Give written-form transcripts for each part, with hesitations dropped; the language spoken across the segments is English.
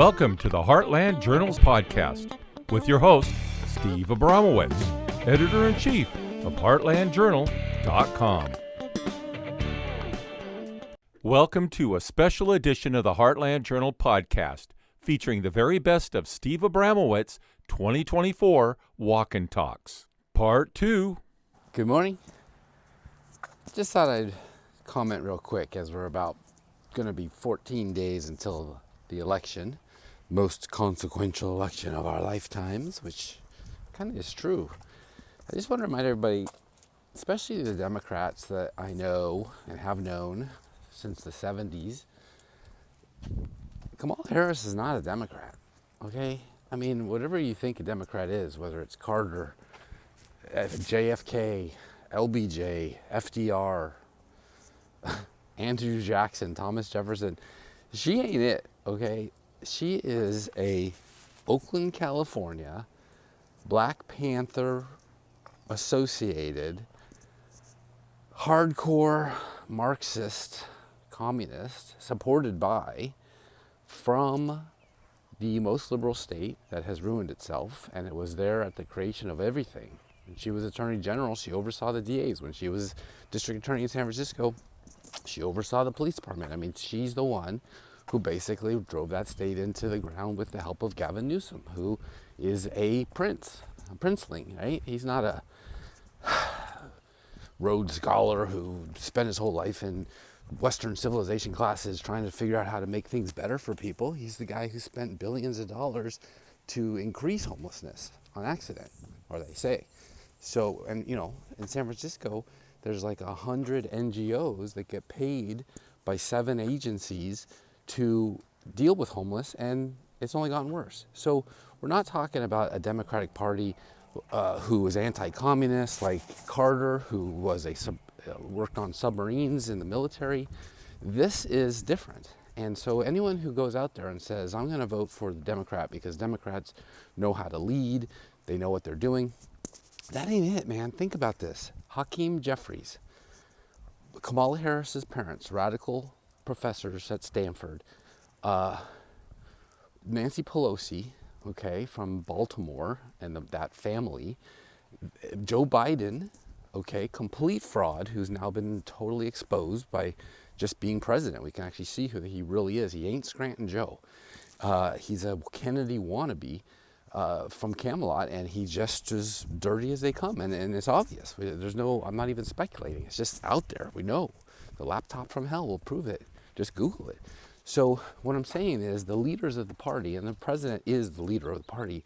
Welcome to the Heartland Journals podcast with your host, Steve Abramowicz, editor-in-chief of heartlandjournal.com. Welcome to a special edition of the Heartland Journal podcast featuring the very best of Steve Abramowicz 2024 Walk and Talks. Part 2. Good morning. Just thought I'd comment real quick as we're about going to be 14 days until the election, most consequential election of our lifetimes, which kind of is true. I just want to remind everybody, especially the Democrats that I know and have known since the 70s, Kamala Harris is not a Democrat, okay? I mean, whatever you think a Democrat is, whether it's Carter, JFK, LBJ, FDR, Andrew Jackson, Thomas Jefferson, she ain't it, okay? She is a Oakland, California, Black Panther associated, hardcore Marxist communist, supported by, from the most liberal state that has ruined itself, and it was there at the creation of everything. When she was Attorney General, she oversaw the DAs. When she was District Attorney in San Francisco, she oversaw the police department. I mean, she's the one who basically drove that state into the ground with the help of Gavin Newsom, who is a princeling, right? He's not a Rhodes Scholar who spent his whole life in Western civilization classes trying to figure out how to make things better for people. He's the guy who spent billions of dollars to increase homelessness on accident, or they say. So, and you know, in San Francisco, there's like 100 NGOs that get paid by 7 agencies to deal with homeless, and it's only gotten worse. So we're not talking about a Democratic Party who was anti-communist like Carter, who was worked on submarines in the military. This is different. And so anyone who goes out there and says, I'm going to vote for the Democrat because Democrats know how to lead, they know what they're doing, that ain't it, man. Think about this. Hakeem Jeffries, Kamala Harris's parents, radical professors at Stanford, Nancy Pelosi, okay, from Baltimore and that family, Joe Biden, okay, complete fraud who's now been totally exposed by just being president. We can actually see who he really is. He ain't Scranton Joe. He's a Kennedy wannabe from Camelot, and he's just as dirty as they come, and it's obvious. I'm not even speculating. It's just out there. We know. The laptop from hell will prove it. Just Google it. So what I'm saying is the leaders of the party, and the president is the leader of the party,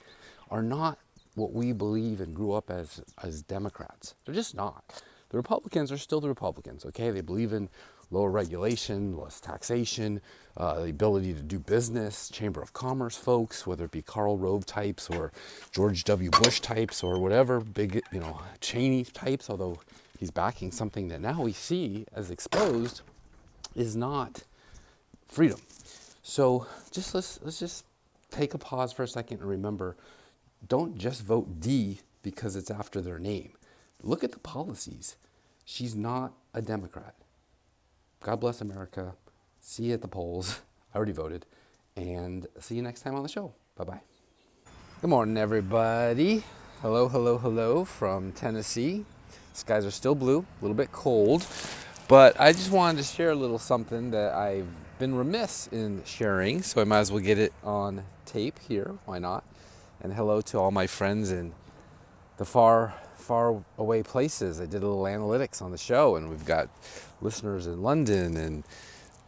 are not what we believe and grew up as Democrats. They're just not. The Republicans are still the Republicans, okay? They believe in lower regulation, less taxation, the ability to do business, Chamber of Commerce folks, whether it be Karl Rove types or George W. Bush types or whatever, big, Cheney types, although he's backing something that now we see as exposed is not freedom. So let's just take a pause for a second and remember, don't just vote D because it's after their name. Look at the policies. She's not a Democrat. God bless America. See you at the polls. I already voted. And see you next time on the show. Bye-bye. Good morning, everybody. Hello from Tennessee. Skies are still blue, a little bit cold. But I just wanted to share a little something that I've been remiss in sharing, so I might as well get it on tape here. Why not? And hello to all my friends in the far away places. I did a little analytics on the show, and we've got listeners in London and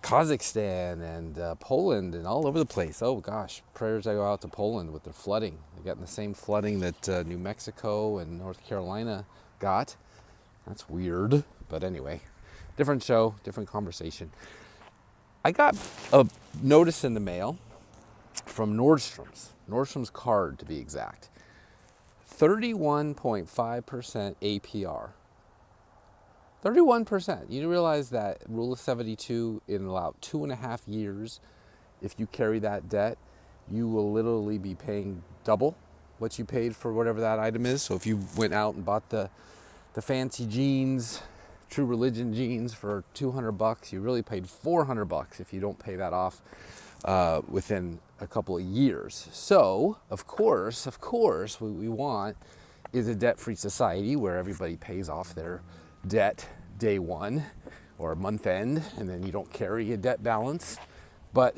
Kazakhstan and Poland and all over the place. Oh gosh, prayers I go out to Poland with their flooding. They're getting the same flooding that New Mexico and North Carolina got. That's weird, but anyway, different show, different conversation. I got a notice in the mail from Nordstrom's card to be exact. 31.5% APR. 31%. You realize that rule of 72 in about 2.5 years, if you carry that debt, you will literally be paying double what you paid for whatever that item is. So if you went out and bought the fancy jeans, True Religion jeans for $200, you really paid $400 if you don't pay that off within a couple of years. So, of course, what we want is a debt-free society where everybody pays off their debt day one or month end, and then you don't carry a debt balance. But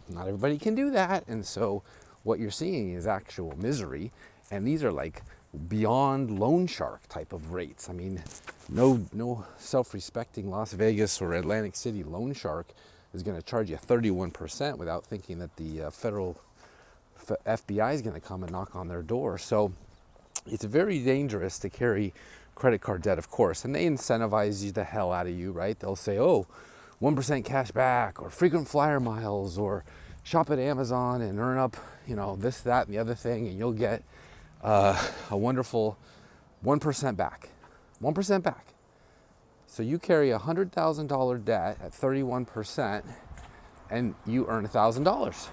not everybody can do that, and so what you're seeing is actual misery, and these are like beyond loan shark type of rates. I mean, no self-respecting Las Vegas or Atlantic City loan shark is going to charge you 31% without thinking that the federal FBI is going to come and knock on their door. So it's very dangerous to carry credit card debt, of course, and they incentivize you the hell out of you, right? They'll say, oh, 1% cash back, or frequent flyer miles, or shop at Amazon and earn up, this, that, and the other thing, and you'll get a wonderful 1% back. 1% back. So you carry a $100,000 debt at 31%, and you earn $1,000.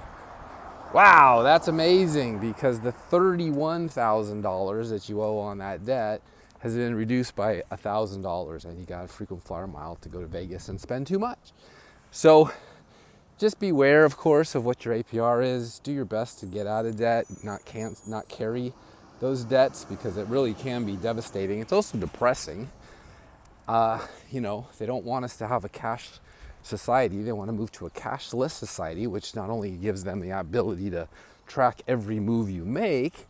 Wow, that's amazing, because the $31,000 that you owe on that debt has been reduced by $1,000, and you got a frequent flyer mile to go to Vegas and spend too much. So just beware, of course, of what your APR is. Do your best to get out of debt, not carry those debts, because it really can be devastating. It's also depressing. They don't want us to have a cash society. They want to move to a cashless society, which not only gives them the ability to track every move you make,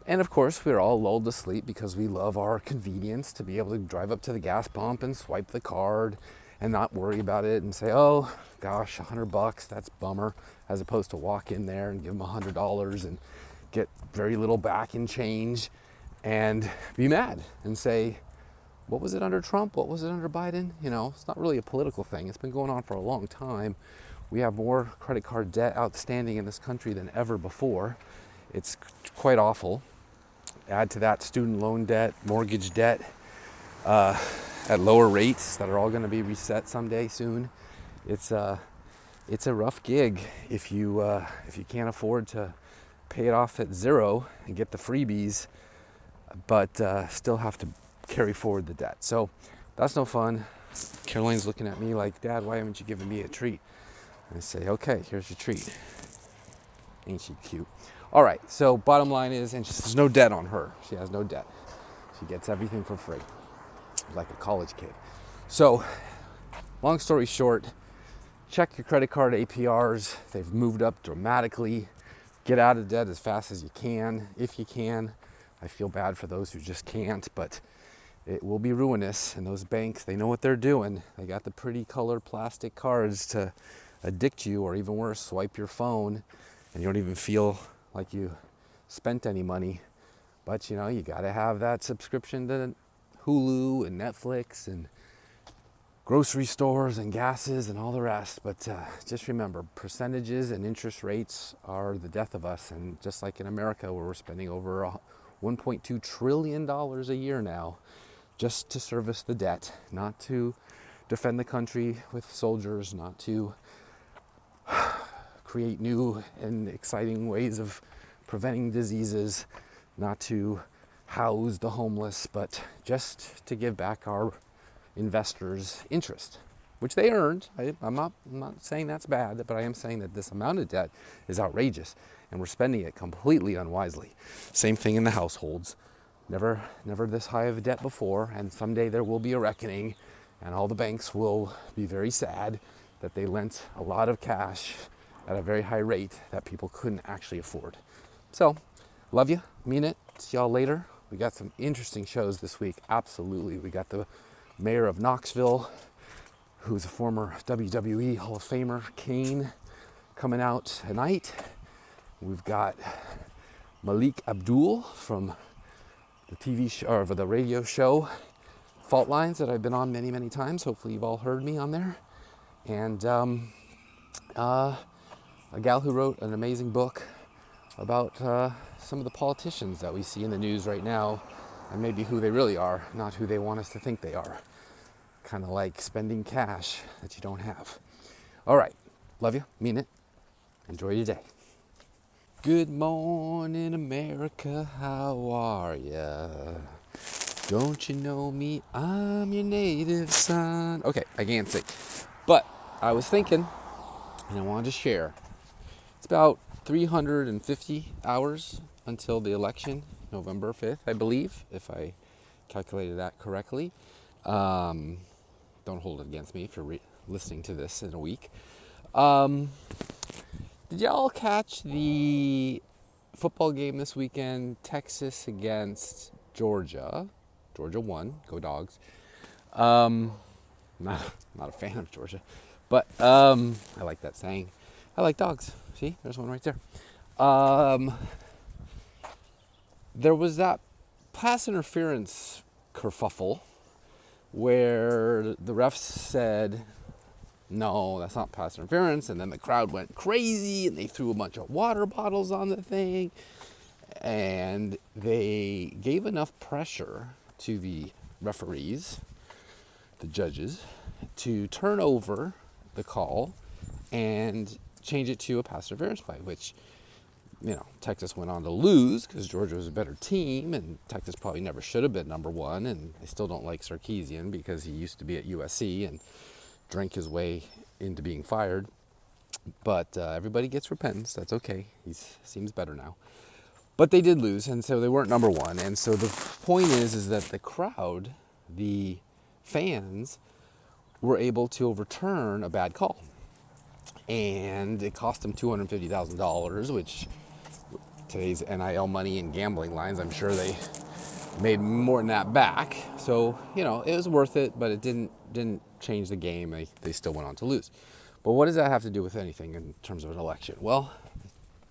and of course we're all lulled to sleep because we love our convenience to be able to drive up to the gas pump and swipe the card and not worry about it and say, oh gosh, $100, that's bummer, as opposed to walk in there and give them $100 and get very little back in change and be mad and say, what was it under Trump? What was it under Biden? It's not really a political thing. It's been going on for a long time. We have more credit card debt outstanding in this country than ever before. It's quite awful. Add to that student loan debt, mortgage debt, at lower rates that are all going to be reset someday soon. It's a rough gig if you can't afford to pay it off at zero and get the freebies, but still have to carry forward the debt. So that's no fun. Caroline's looking at me like, Dad, why haven't you given me a treat? And I say, okay, here's your treat. Ain't she cute? All right, so bottom line is, and there's no debt on her. She has no debt. She gets everything for free, like a college kid. So long story short, check your credit card APRs. They've moved up dramatically. Get out of debt as fast as you can, if you can. I feel bad for those who just can't, but it will be ruinous. And those banks, they know what they're doing. They got the pretty colored plastic cards to addict you, or even worse, swipe your phone, and you don't even feel like you spent any money. But you got to have that subscription to Hulu and Netflix and grocery stores and gases and all the rest. But just remember, percentages and interest rates are the death of us. And just like in America, where we're spending over $1.2 trillion a year now just to service the debt, not to defend the country with soldiers, not to create new and exciting ways of preventing diseases, not to house the homeless, but just to give back our investors interest, which they earned. I'm not saying that's bad, but I am saying that this amount of debt is outrageous, and we're spending it completely unwisely. Same thing in the households. Never this high of a debt before, and someday there will be a reckoning, and all the banks will be very sad that they lent a lot of cash at a very high rate that people couldn't actually afford. So, love you, mean it. See y'all later. We got some interesting shows this week, absolutely. We got the mayor of Knoxville, who's a former WWE Hall of Famer, Kane, coming out tonight. We've got Malik Abdul from the TV show, or the radio show Fault Lines, that I've been on many, many times. Hopefully you've all heard me on there. And a gal who wrote an amazing book about some of the politicians that we see in the news right now, and maybe who they really are, not who they want us to think they are. Kind of like spending cash that you don't have. All right, love you, mean it. Enjoy your day. Good morning, America, how are ya? Don't you know me? I'm your native son. Okay, I can't sing. But I was thinking, and I wanted to share, It's about 350 hours until the election, November 5th, I believe, if I calculated that correctly. Don't hold it against me for listening to this in a week. Did y'all catch the football game this weekend? Texas against Georgia. Georgia won. Go Dogs. Not a fan of Georgia, but I like that saying. I like dogs. See, there's one right there. There was that pass interference kerfuffle where the refs said, no, that's not pass interference, and then the crowd went crazy and they threw a bunch of water bottles on the thing, and they gave enough pressure to the referees, the judges, to turn over the call and change it to a pass interference play, which, Texas went on to lose because Georgia was a better team, and Texas probably never should have been number one, and I still don't like Sarkisian because he used to be at USC and drank his way into being fired. But everybody gets repentance. That's okay. He seems better now. But they did lose, and so they weren't number one. And so the point is that the crowd, the fans, were able to overturn a bad call. And it cost them $250,000, which today's NIL money and gambling lines, I'm sure they made more than that back. So, it was worth it, but it didn't change the game. They still went on to lose. But what does that have to do with anything in terms of an election? Well,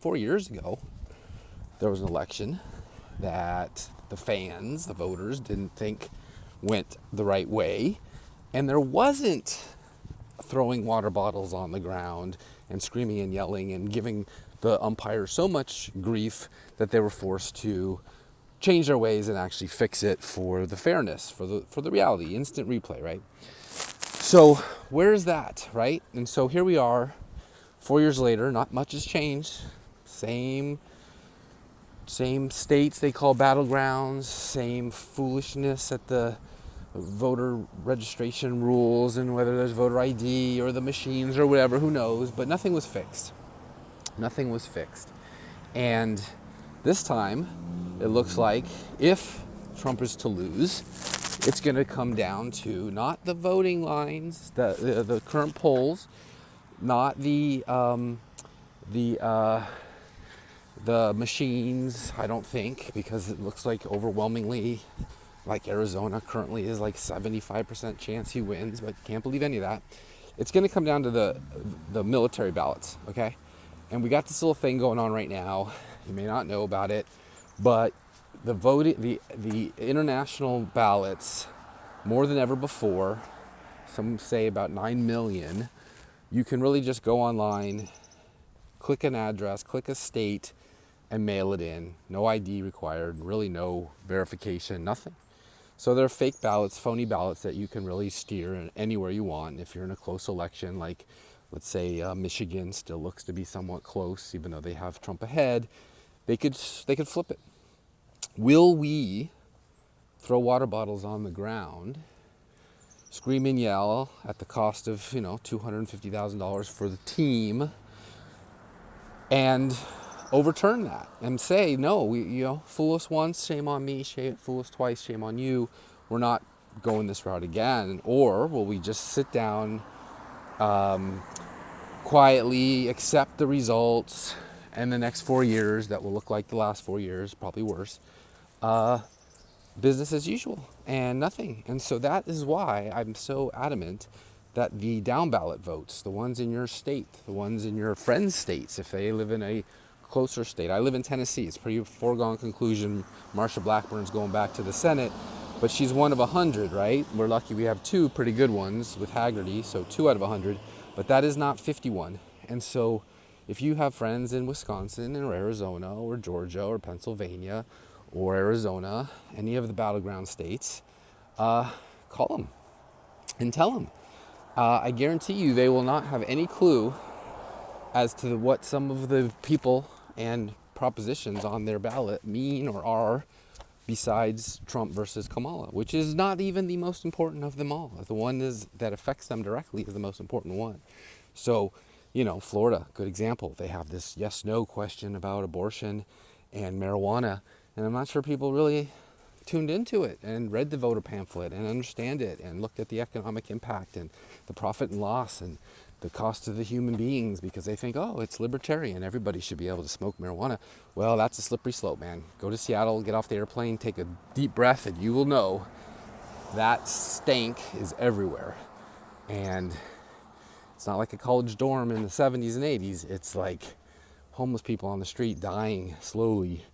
4 years ago, there was an election that the fans, the voters, didn't think went the right way. And there wasn't throwing water bottles on the ground and screaming and yelling and giving the umpires so much grief that they were forced to change their ways and actually fix it for the fairness, for the reality, instant replay, right? So where's that, right? And so here we are, 4 years later, not much has changed. Same states they call battlegrounds, same foolishness at the voter registration rules and whether there's voter ID or the machines or whatever, who knows, but nothing was fixed. Nothing was fixed. And this time, it looks like if Trump is to lose, it's going to come down to not the voting lines, the current polls, not the machines, I don't think, because it looks like overwhelmingly, like Arizona currently is like 75% chance he wins, but can't believe any of that. It's going to come down to the military ballots, okay? And we got this little thing going on right now. You may not know about it, but the international ballots, more than ever before, some say about 9 million, you can really just go online, click an address, click a state, and mail it in. No ID required, really no verification, nothing. So they're fake ballots, phony ballots that you can really steer anywhere you want. If you're in a close election, like let's say Michigan still looks to be somewhat close, even though they have Trump ahead, they could flip it. Will we throw water bottles on the ground, scream and yell at the cost of $250,000 for the team, and overturn that and say, no, fool us once, shame on me, fool us twice, shame on you, we're not going this route again? Or will we just sit down, quietly accept the results, and the next 4 years that will look like the last 4 years, probably worse, business as usual and nothing? And so that is why I'm so adamant that the down ballot votes, the ones in your state, the ones in your friends' states, if they live in a closer state. I live in Tennessee. It's pretty foregone conclusion Marsha Blackburn's going back to the Senate, but she's one of 100, right? We're lucky we have two pretty good ones with Haggerty, so 2 out of 100, but that is not 51. And so if you have friends in Wisconsin or Arizona or Georgia or Pennsylvania or Arizona, any of the battleground states, call them and tell them. I guarantee you they will not have any clue as to what some of the people and propositions on their ballot mean or are, besides Trump versus Kamala, which is not even the most important of them all. The one that affects them directly is the most important one. So Florida, good example. They have this yes/no question about abortion and marijuana, and I'm not sure people really tuned into it and read the voter pamphlet and understand it and looked at the economic impact and the profit and loss and the cost to the human beings, because they think, oh, it's libertarian, everybody should be able to smoke marijuana. Well, that's a slippery slope, man. Go to Seattle, get off the airplane, take a deep breath, and you will know that stank is everywhere. And it's not like a college dorm in the 70s and 80s. It's like homeless people on the street dying slowly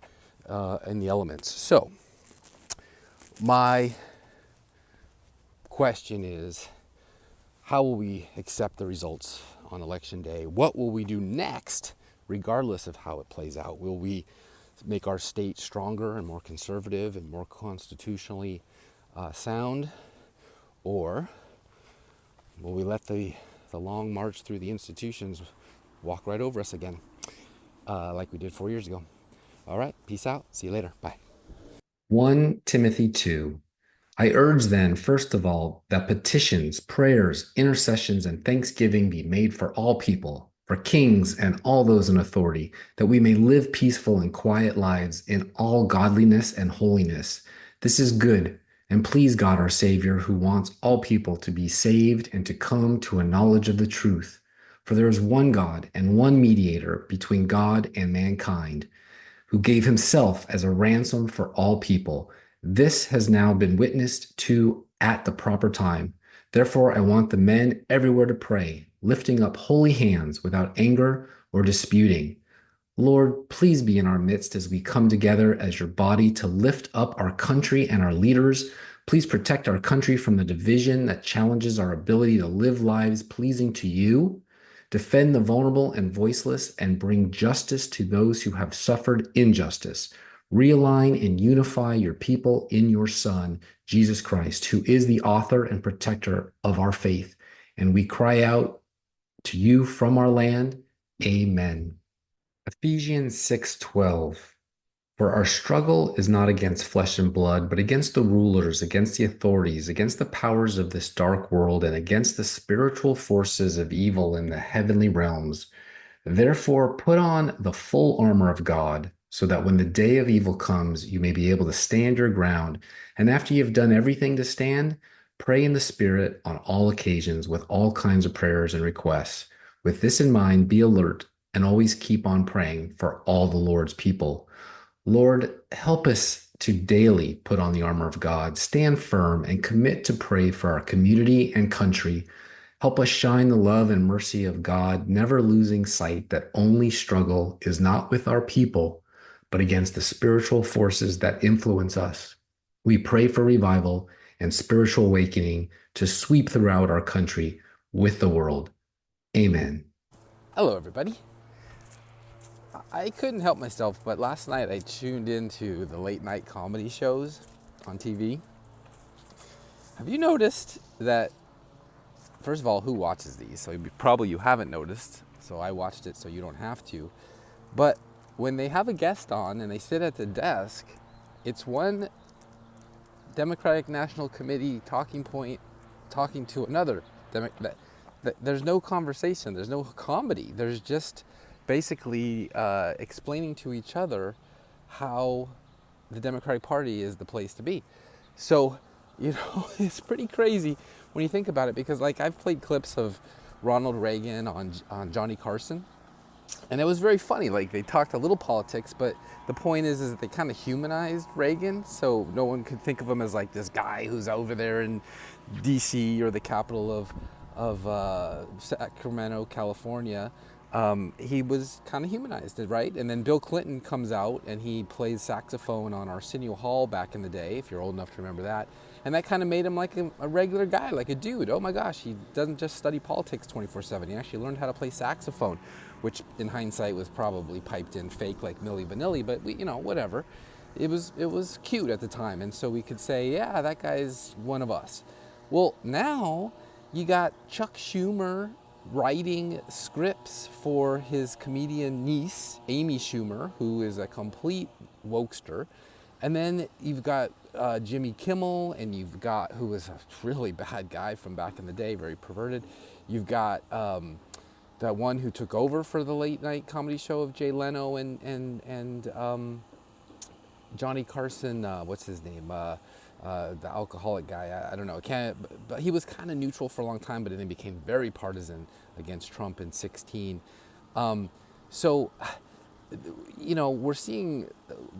in the elements. So my question is, how will we accept the results on election day? What will we do next, regardless of how it plays out? Will we make our state stronger and more conservative and more constitutionally sound? Or will we let the long march through the institutions walk right over us again, like we did 4 years ago? All right, peace out. See you later. Bye. 1 Timothy 2. I urge then, first of all, that petitions, prayers, intercessions, and thanksgiving be made for all people, for kings and all those in authority, that we may live peaceful and quiet lives in all godliness and holiness. This is good and please God our Savior, who wants all people to be saved and to come to a knowledge of the truth. For there is one God and one mediator between God and mankind, who gave himself as a ransom for all people. This has now been witnessed to at the proper time. Therefore, I want the men everywhere to pray, lifting up holy hands without anger or disputing. Lord, please be in our midst as we come together as your body to lift up our country and our leaders. Please protect our country from the division that challenges our ability to live lives pleasing to you. Defend the vulnerable and voiceless, and bring justice to those who have suffered injustice. Realign and unify your people in your Son, Jesus Christ, who is the author and protector of our faith. And we cry out to you from our land, Amen. Ephesians 6:12. For our struggle is not against flesh and blood, but against the rulers, against the authorities, against the powers of this dark world, and against the spiritual forces of evil in the heavenly realms. Therefore, put on the full armor of God, so that when the day of evil comes, you may be able to stand your ground. And after you have done everything to stand, pray in the Spirit on all occasions with all kinds of prayers and requests. With this in mind, be alert and always keep on praying for all the Lord's people. Lord, help us to daily put on the armor of God, stand firm, and commit to pray for our community and country. Help us shine the love and mercy of God, never losing sight that only struggle is not with our people, but against the spiritual forces that influence us. We pray for revival and spiritual awakening to sweep throughout our country with the world. Amen. Hello, everybody. I couldn't help myself, but last night I tuned into the late night comedy shows on TV. Have you noticed that, first of all, who watches these? So probably you haven't noticed, so I watched it so you don't have to. But when they have a guest on and they sit at the desk, it's one Democratic National Committee talking point talking to another. There's no conversation, there's no comedy, there's just basically explaining to each other how the Democratic Party is the place to be. So, it's pretty crazy when you think about it, because like I've played clips of Ronald Reagan on Johnny Carson, and it was very funny. Like they talked a little politics, but the point is that they kind of humanized Reagan, so no one could think of him as like this guy who's over there in D.C. or the capital of Sacramento, California. He was kind of humanized, right? And then Bill Clinton comes out and he plays saxophone on Arsenio Hall back in the day, if you're old enough to remember that. And that kind of made him like a regular guy, like a dude. Oh my gosh, he doesn't just study politics 24/7. He actually learned how to play saxophone, which in hindsight was probably piped in fake like Milli Vanilli, but whatever. It was cute at the time, and so we could say, yeah, that guy's one of us. Well, now you got Chuck Schumer writing scripts for his comedian niece, Amy Schumer, who is a complete wokester. And then you've got Jimmy Kimmel, and you've got, who was a really bad guy from back in the day, very perverted. You've got that one who took over for the late night comedy show of Jay Leno and Johnny Carson, what's his name? The alcoholic guy. I don't know. But he was kind of neutral for a long time, but then became very partisan against Trump in 2016. So, we're seeing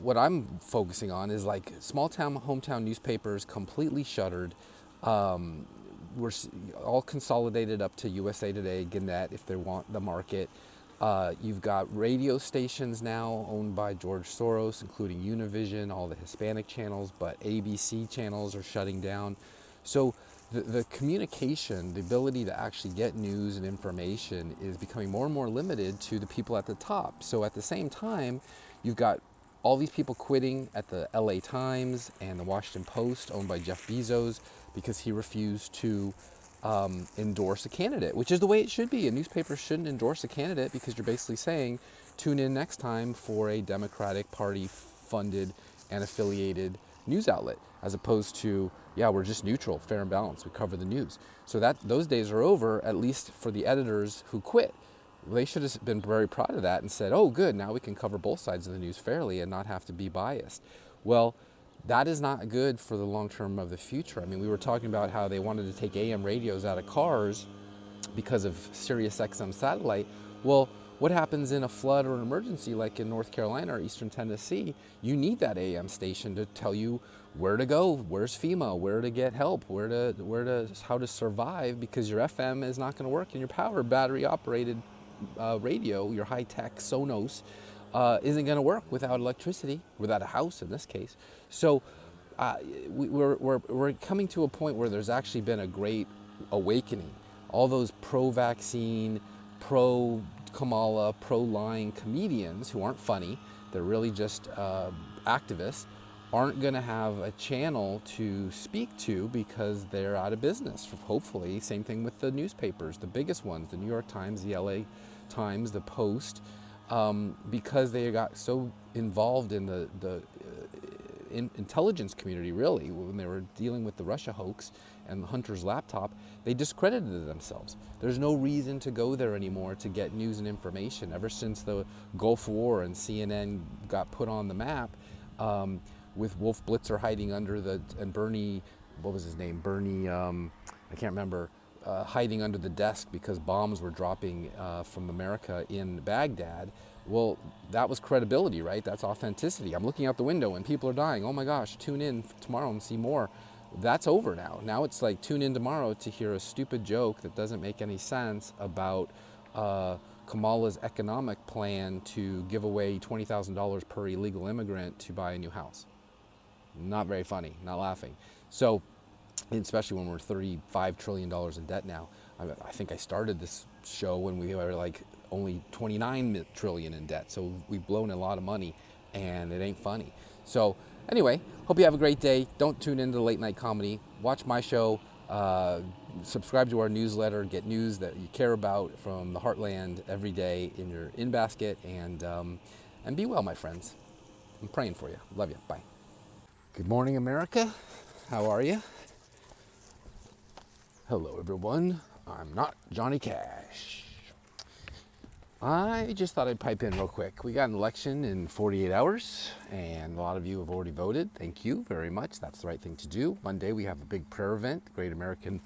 what I'm focusing on is like small town, hometown newspapers completely shuttered. We're all consolidated up to USA Today, Gannett, if they want the market. You've got radio stations now owned by George Soros, including Univision, all the Hispanic channels, but ABC channels are shutting down. So the communication, the ability to actually get news and information is becoming more and more limited to the people at the top. So at the same time, you've got all these people quitting at the LA Times and the Washington Post, owned by Jeff Bezos, because he refused to endorse a candidate, which is the way it should be. A newspaper shouldn't endorse a candidate because you're basically saying, tune in next time for a Democratic Party funded and affiliated news outlet, as opposed to, yeah, we're just neutral, fair and balanced, we cover the news. So that those days are over, at least for the editors who quit. They should have been very proud of that and said, oh, good, now we can cover both sides of the news fairly and not have to be biased. Well, that is not good for the long term of the future. I mean, we were talking about how they wanted to take AM radios out of cars because of Sirius XM satellite. Well, what happens in a flood or an emergency like in North Carolina or Eastern Tennessee? You need that AM station to tell you where to go, where's FEMA, where to get help, how to survive, because your FM is not going to work and your power battery operated radio, your high-tech Sonos, isn't going to work without electricity, without a house in this case. So we're coming to a point where there's actually been a great awakening. All those pro-vaccine, pro-Kamala, pro-lying comedians who aren't funny, they're really just activists, aren't going to have a channel to speak to because they're out of business, hopefully. Same thing with the newspapers, the biggest ones, the New York Times, the LA Times, the Post, because they got so involved in the intelligence community, really, when they were dealing with the Russia hoax and Hunter's laptop, they discredited themselves. There's no reason to go there anymore to get news and information. Ever since the Gulf War and CNN got put on the map, with Wolf Blitzer hiding under and Bernie, what was his name? Bernie, I can't remember, hiding under the desk because bombs were dropping from America in Baghdad. Well, that was credibility, right? That's authenticity. I'm looking out the window and people are dying. Oh my gosh, tune in tomorrow and see more. That's over now. Now it's like, tune in tomorrow to hear a stupid joke that doesn't make any sense about Kamala's economic plan to give away $20,000 per illegal immigrant to buy a new house. Not very funny, not laughing. So, especially when we're $35 trillion in debt now. I think I started this show when we were like only 29 trillion in debt. So we've blown a lot of money and it ain't funny. So anyway, hope you have a great day. Don't tune into late night comedy. Watch my show. Subscribe to our newsletter. Get news that you care about from the Heartland every day in your in basket. And be well, my friends. I'm praying for you. Love you. Bye. Good morning, America. How are you? Hello, everyone. I'm not Johnny Cash. I just thought I'd pipe in real quick. We got an election in 48 hours, and a lot of you have already voted. Thank you very much. That's the right thing to do. Monday, we have a big prayer event, Great American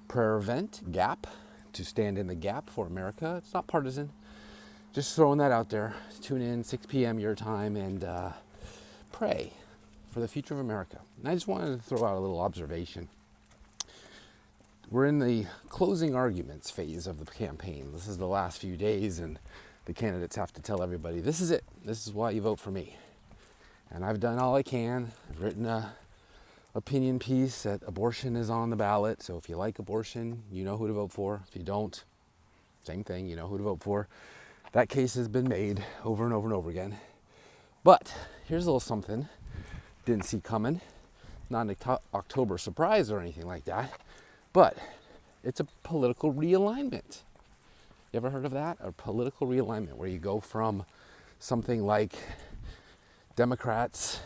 Prayer Event, GAP, to stand in the gap for America. It's not partisan. Just throwing that out there. Tune in 6 p.m. your time and pray for the future of America. And I just wanted to throw out a little observation. We're in the closing arguments phase of the campaign. This is the last few days, and the candidates have to tell everybody, this is it. This is why you vote for me. And I've done all I can. I've written a opinion piece that abortion is on the ballot. So if you like abortion, you know who to vote for. If you don't, same thing, you know who to vote for. That case has been made over and over and over again. But here's a little something didn't see coming. Not an October surprise or anything like that. But it's a political realignment. You ever heard of that? A political realignment where you go from something like Democrats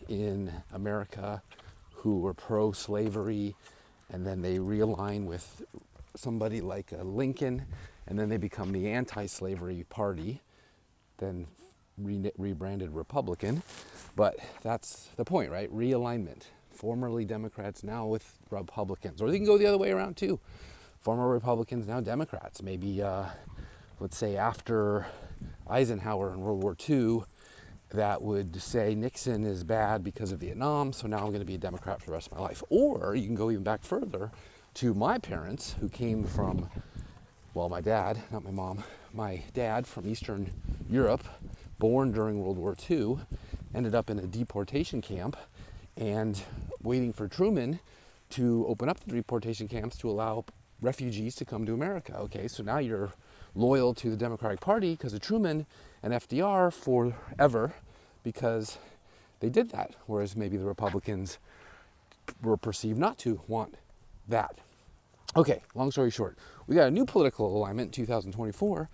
in America who were pro-slavery, and then they realign with somebody like Lincoln, and then they become the anti-slavery party, then rebranded Republican. But that's the point, right? Realignment. Formerly Democrats, now with Republicans. Or they can go the other way around too. Former Republicans, now Democrats. Maybe, let's say after Eisenhower in World War II, that would say Nixon is bad because of Vietnam, so now I'm going to be a Democrat for the rest of my life. Or you can go even back further to my parents, who came from, well, my dad, not my mom, my dad from Eastern Europe, born during World War II, ended up in a deportation camp and waiting for Truman to open up the deportation camps to allow refugees to come to America. Okay, so now you're loyal to the Democratic Party because of Truman and FDR forever because they did that, whereas maybe the Republicans were perceived not to want that. Okay, long story short, we got a new political alignment in 2024.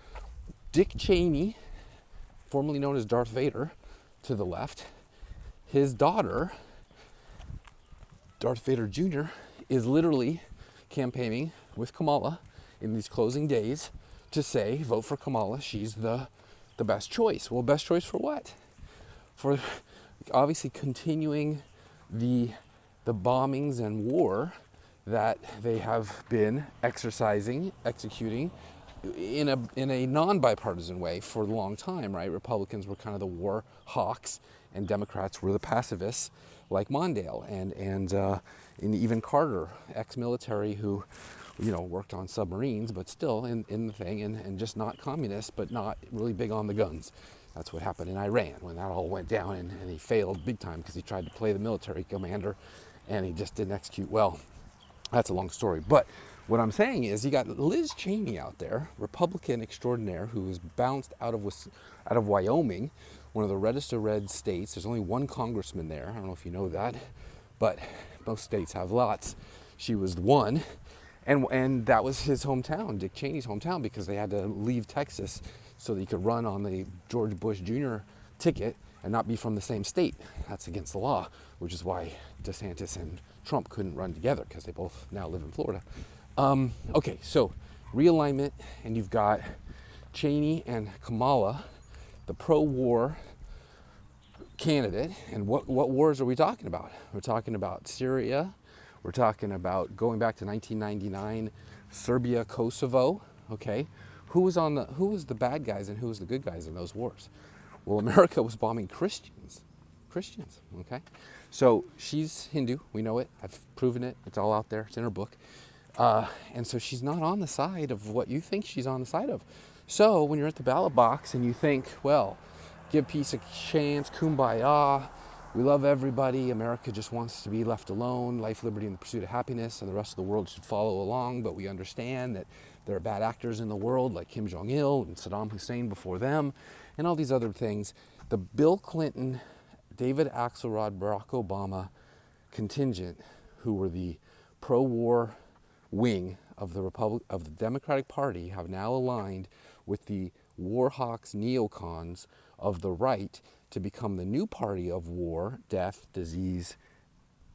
Dick Cheney, formerly known as Darth Vader, to the left. His daughter, Darth Vader Jr., is literally campaigning with Kamala in these closing days to say, vote for Kamala, she's the best choice. Well, best choice for what? For obviously continuing the bombings and war that they have been exercising, executing in a non-bipartisan way for a long time, right? Republicans were kind of the war hawks, and Democrats were the pacifists, like Mondale and even Carter, ex-military who, worked on submarines, but still in the thing, and just not communist, but not really big on the guns. That's what happened in Iran when that all went down, and he failed big time because he tried to play the military commander, and he just didn't execute well. That's a long story, but what I'm saying is you got Liz Cheney out there, Republican extraordinaire, who was bounced out of Wyoming, one of the reddest of red states. There's only one congressman there. I don't know if you know that, but most states have lots. She was one, and that was his hometown, Dick Cheney's hometown, because they had to leave Texas so that he could run on the George Bush Jr. ticket and not be from the same state. That's against the law, which is why DeSantis and Trump couldn't run together, because they both now live in Florida. Okay, so realignment, and you've got Cheney and Kamala, the pro-war candidate. And what wars are we talking about? We're talking about Syria. We're talking about going back to 1999, Serbia, Kosovo. Okay, who was the bad guys and who was the good guys in those wars? Well, America was bombing Christians. Okay, so she's Hindu. We know it. I've proven it. It's all out there. It's in her book. And so she's not on the side of what you think she's on the side of. So when you're at the ballot box and you think, well, give peace a chance, kumbaya, we love everybody, America just wants to be left alone, life, liberty, and the pursuit of happiness, and the rest of the world should follow along, but we understand that there are bad actors in the world like Kim Jong-il and Saddam Hussein before them, and all these other things. The Bill Clinton, David Axelrod, Barack Obama contingent, who were the pro-war wing of the Democratic Party, have now aligned with the war hawks, neocons of the right to become the new party of war, death, disease,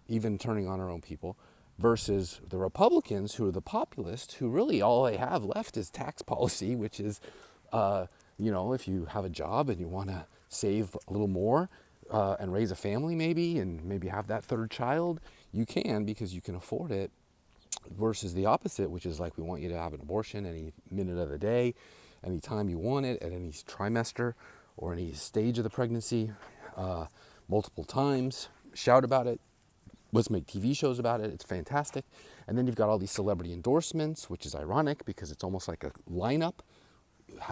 even turning on our own people, versus the Republicans, who are the populists, who really all they have left is tax policy, which is, if you have a job and you want to save a little more and raise a family and maybe have that third child, you can, because you can afford it, versus the opposite, which is like, we want you to have an abortion any minute of the day, any time you want it, at any trimester or any stage of the pregnancy, multiple times, shout about it, let's make TV shows about it, it's fantastic. And then you've got all these celebrity endorsements, which is ironic because it's almost like a lineup.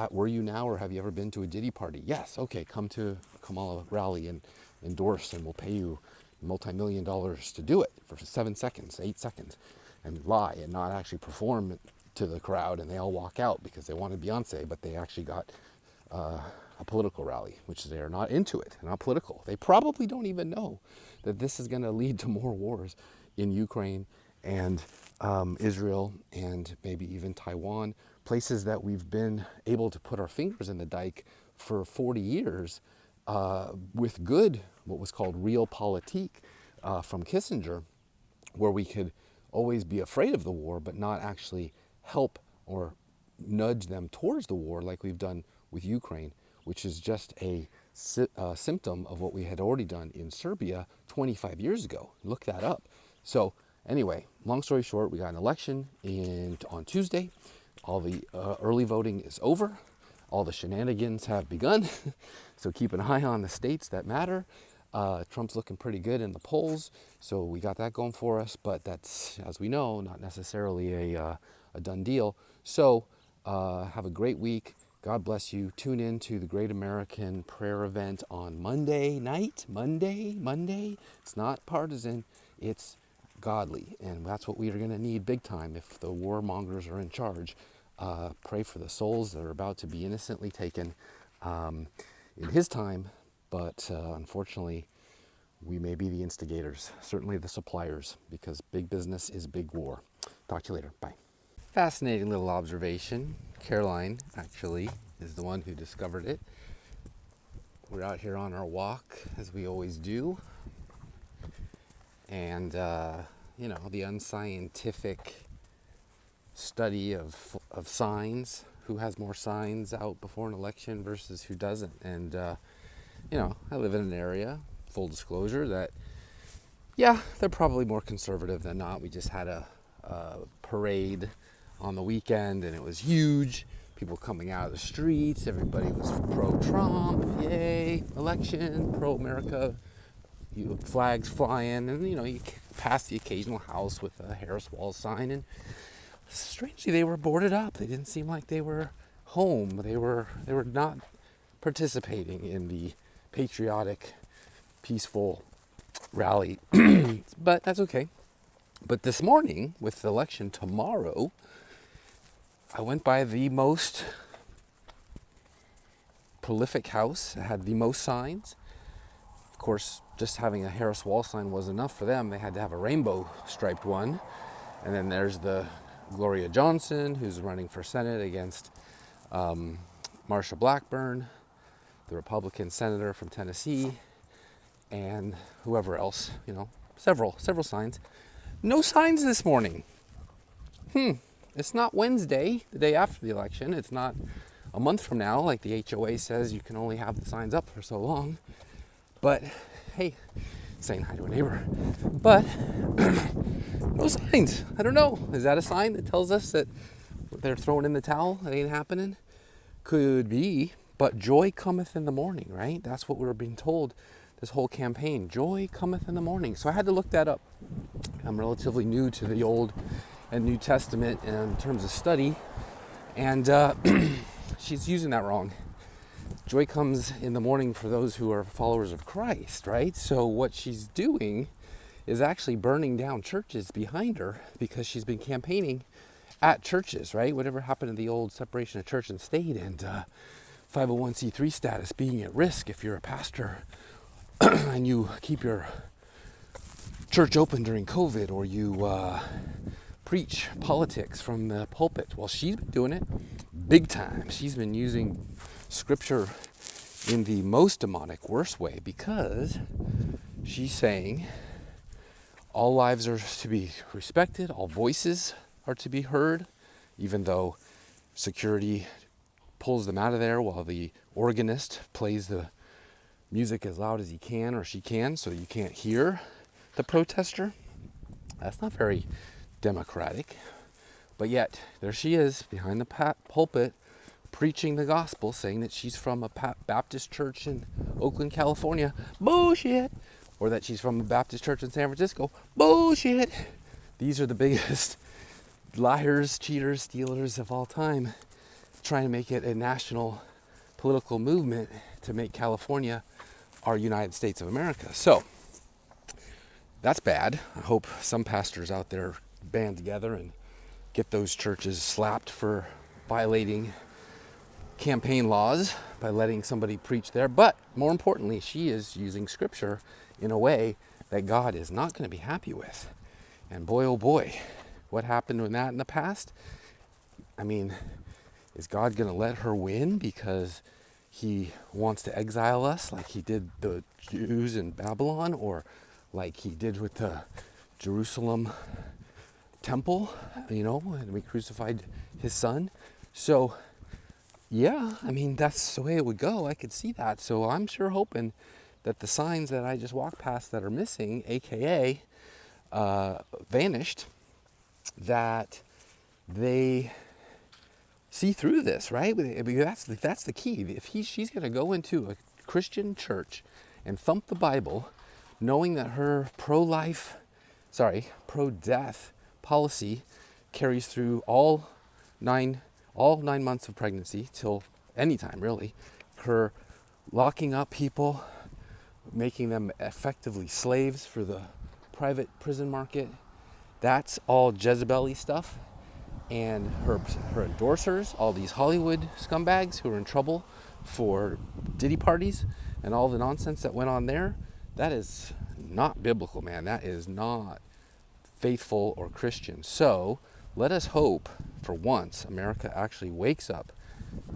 Were you now, or have you ever been to a Diddy party? Yes, okay, come to a Kamala rally and endorse, and we'll pay you multi-million dollars to do it for 7 seconds, 8 seconds, and lie and not actually perform to the crowd, and they all walk out because they wanted Beyonce, but they actually got a political rally, which they are not into it, not political. They probably don't even know that this is going to lead to more wars in Ukraine and Israel and maybe even Taiwan, places that we've been able to put our fingers in the dike for 40 years with good, what was called realpolitik from Kissinger, where we could always be afraid of the war but not actually help or nudge them towards the war like we've done with Ukraine, which is just a symptom of what we had already done in Serbia 25 years ago. Look that up. So anyway, long story short, we got an election on Tuesday. All the early voting is over. All the shenanigans have begun. So keep an eye on the states that matter. Trump's looking pretty good in the polls, so we got that going for us. But that's, as we know, not necessarily a done deal. So have a great week. God bless you. Tune in to the Great American Prayer Event on Monday night. Monday. It's not partisan. It's godly. And that's what we are going to need big time if the warmongers are in charge. Pray for the souls that are about to be innocently taken in his time. But unfortunately, we may be the instigators, certainly the suppliers, because big business is big war. Talk to you later. Bye. Fascinating little observation. Caroline, actually, is the one who discovered it. We're out here on our walk, as we always do. And, the unscientific study of signs, who has more signs out before an election versus who doesn't. And, I live in an area, full disclosure, that, they're probably more conservative than not. We just had a parade on the weekend, and it was huge. People coming out of the streets. Everybody was pro-Trump. Yay, election, pro-America. Flags flying, and you pass the occasional house with a Harris Wall sign, and strangely they were boarded up. They didn't seem like they were home. They were not participating in the patriotic, peaceful rally. But that's okay. But this morning, with the election tomorrow, I went by the most prolific house. It had the most signs. Of course, just having a Harris Wall sign was enough for them. They had to have a rainbow striped one. And then there's the Gloria Johnson, who's running for Senate against Marsha Blackburn, the Republican senator from Tennessee, and whoever else, several signs. No signs this morning. It's not Wednesday, the day after the election. It's not a month from now, like the HOA says you can only have the signs up for so long. But, hey, saying hi to a neighbor. But, no signs. I don't know. Is that a sign that tells us that they're throwing in the towel? It ain't happening? Could be. But joy cometh in the morning, right? That's what we're being told this whole campaign. Joy cometh in the morning. So I had to look that up. I'm relatively new to the Old and New Testament in terms of study. And she's using that wrong. Joy comes in the morning for those who are followers of Christ, right? So what she's doing is actually burning down churches behind her because she's been campaigning at churches, right? Whatever happened to the old separation of church and state and 501c3 status being at risk if you're a pastor and you keep your church open during COVID, or you preach politics from the pulpit. Well, she's been doing it big time. She's been using scripture in the most demonic, worst way, because she's saying all lives are to be respected, all voices are to be heard, even though security pulls them out of there while the organist plays the music as loud as he can or she can, so you can't hear the protester. That's not very democratic. But yet, there she is behind the pulpit preaching the gospel, saying that she's from a Baptist church in Oakland, California. Bullshit. Or that she's from a Baptist church in San Francisco. Bullshit. These are the biggest liars, cheaters, stealers of all time, trying to make it a national political movement to make California our United States of America. So, that's bad. I hope some pastors out there band together and get those churches slapped for violating campaign laws by letting somebody preach there. But more importantly, she is using scripture in a way that God is not going to be happy with. And boy, oh boy, what happened with that in the past? I mean, is God going to let her win because he wants to exile us like he did the Jews in Babylon, or like he did with the Jerusalem temple, and we crucified his son? So, yeah, I mean, that's the way it would go. I could see that. So I'm sure hoping that the signs that I just walked past that are missing, aka vanished, that they see through this, right? Because that's the key. If she's going to go into a Christian church and thump the Bible, knowing that her pro-death policy carries through all nine months of pregnancy till any time, really, her locking up people, making them effectively slaves for the private prison market, that's all Jezebel-y stuff. And her endorsers, all these Hollywood scumbags who are in trouble for Diddy parties and all the nonsense that went on there, that is not biblical, man. That is not faithful or Christian. So let us hope for once America actually wakes up,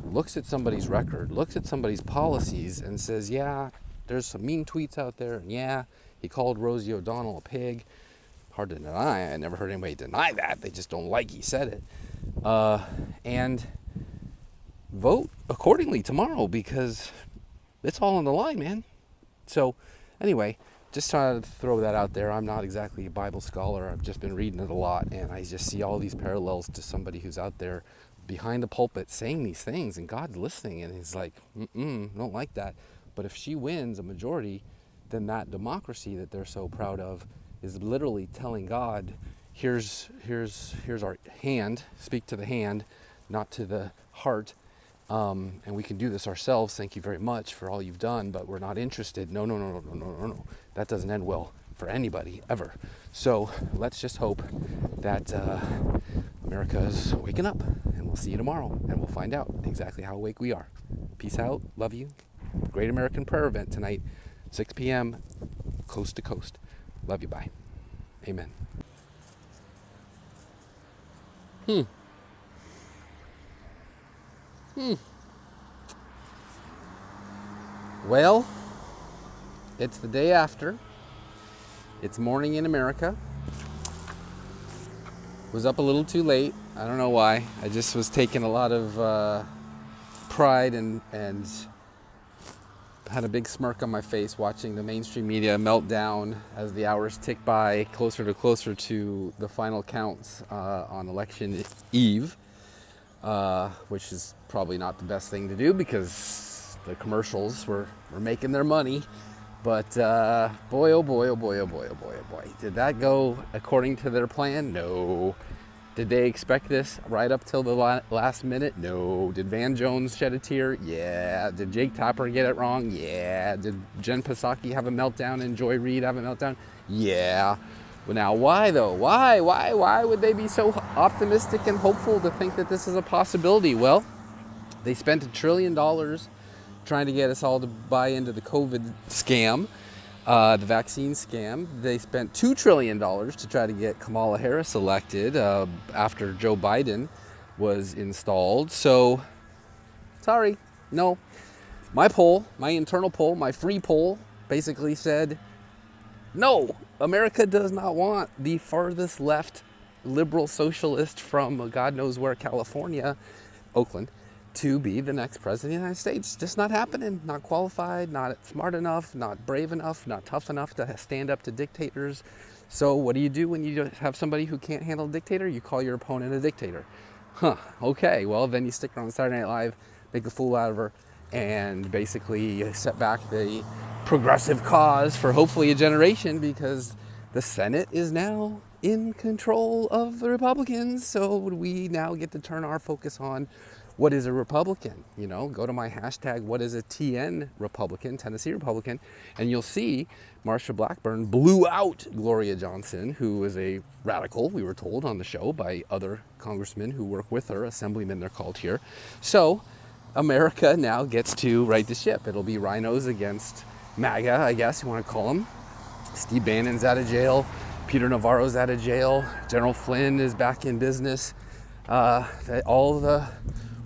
looks at somebody's record, looks at somebody's policies and says, yeah, there's some mean tweets out there, and yeah, he called Rosie O'Donnell a pig. Hard to deny. I never heard anybody deny that. They just don't like he said it. And vote accordingly tomorrow, because it's all on the line, man. So anyway, just trying to throw that out there. I'm not exactly a Bible scholar. I've just been reading it a lot, and I just see all these parallels to somebody who's out there behind the pulpit saying these things, and God's listening, and he's like, don't like that. But if she wins a majority, then that democracy that they're so proud of is literally telling God, here's our hand, speak to the hand, not to the heart, and we can do this ourselves. Thank you very much for all you've done, but we're not interested. No. That doesn't end well for anybody, ever. So let's just hope that America is waking up, and we'll see you tomorrow, and we'll find out exactly how awake we are. Peace out. Love you. Great American Prayer event tonight, 6 p.m., coast to coast. Love you. Bye. Amen. Well, it's the day after. It's morning in America. Was up a little too late. I don't know why. I just was taking a lot of pride and had a big smirk on my face watching the mainstream media melt down as the hours tick by closer to the final counts on election eve, which is probably not the best thing to do because the commercials were making their money. But boy, oh boy, oh boy, oh boy, oh boy, oh boy. Did that go according to their plan? No. Did they expect this right up till the last minute? No. Did Van Jones shed a tear? Yeah. Did Jake Tapper get it wrong? Yeah. Did Jen Psaki have a meltdown and Joy Reid have a meltdown? Yeah. Well, now, why though? Why would they be so optimistic and hopeful to think that this is a possibility? Well, they spent $1 trillion trying to get us all to buy into the COVID scam. The vaccine scam. They spent $2 trillion to try to get Kamala Harris elected after Joe Biden was installed. So, sorry, no. My poll, my internal poll, my free poll, basically said, no, America does not want the farthest left liberal socialist from God knows where, California, Oakland, to be the next president of the United States. Just not happening. Not qualified, not smart enough, not brave enough, not tough enough to stand up to dictators. So what do you do when you have somebody who can't handle a dictator? You call your opponent a dictator. Okay, well then you stick her on Saturday Night Live, make a fool out of her, and basically set back the progressive cause for hopefully a generation, because the Senate is now in control of the Republicans. So we now get to turn our focus on what is a Republican. Go to my hashtag, what is a TN Republican, Tennessee Republican, and you'll see Marsha Blackburn blew out Gloria Johnson, who is a radical, we were told on the show by other congressmen who work with her, assemblymen they're called here. So America now gets to right the ship. It'll be rhinos against MAGA, I guess you want to call them. Steve Bannon's out of jail. Peter Navarro's out of jail. General Flynn is back in business. All the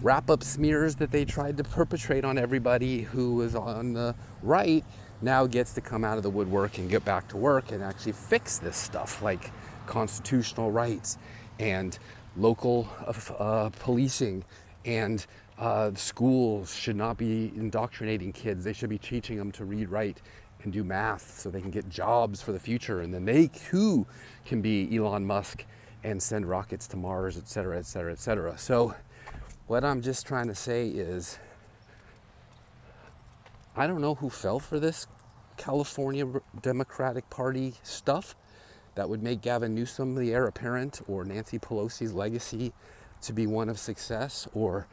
wrap-up smears that they tried to perpetrate on everybody who was on the right now gets to come out of the woodwork and get back to work and actually fix this stuff, like constitutional rights and local policing And schools should not be indoctrinating kids. They should be teaching them to read, write, and do math so they can get jobs for the future. And then they too can be Elon Musk and send rockets to Mars, et cetera, et cetera, et cetera. So what I'm just trying to say is, I don't know who fell for this California Democratic Party stuff that would make Gavin Newsom the heir apparent, or Nancy Pelosi's legacy to be one of success, or,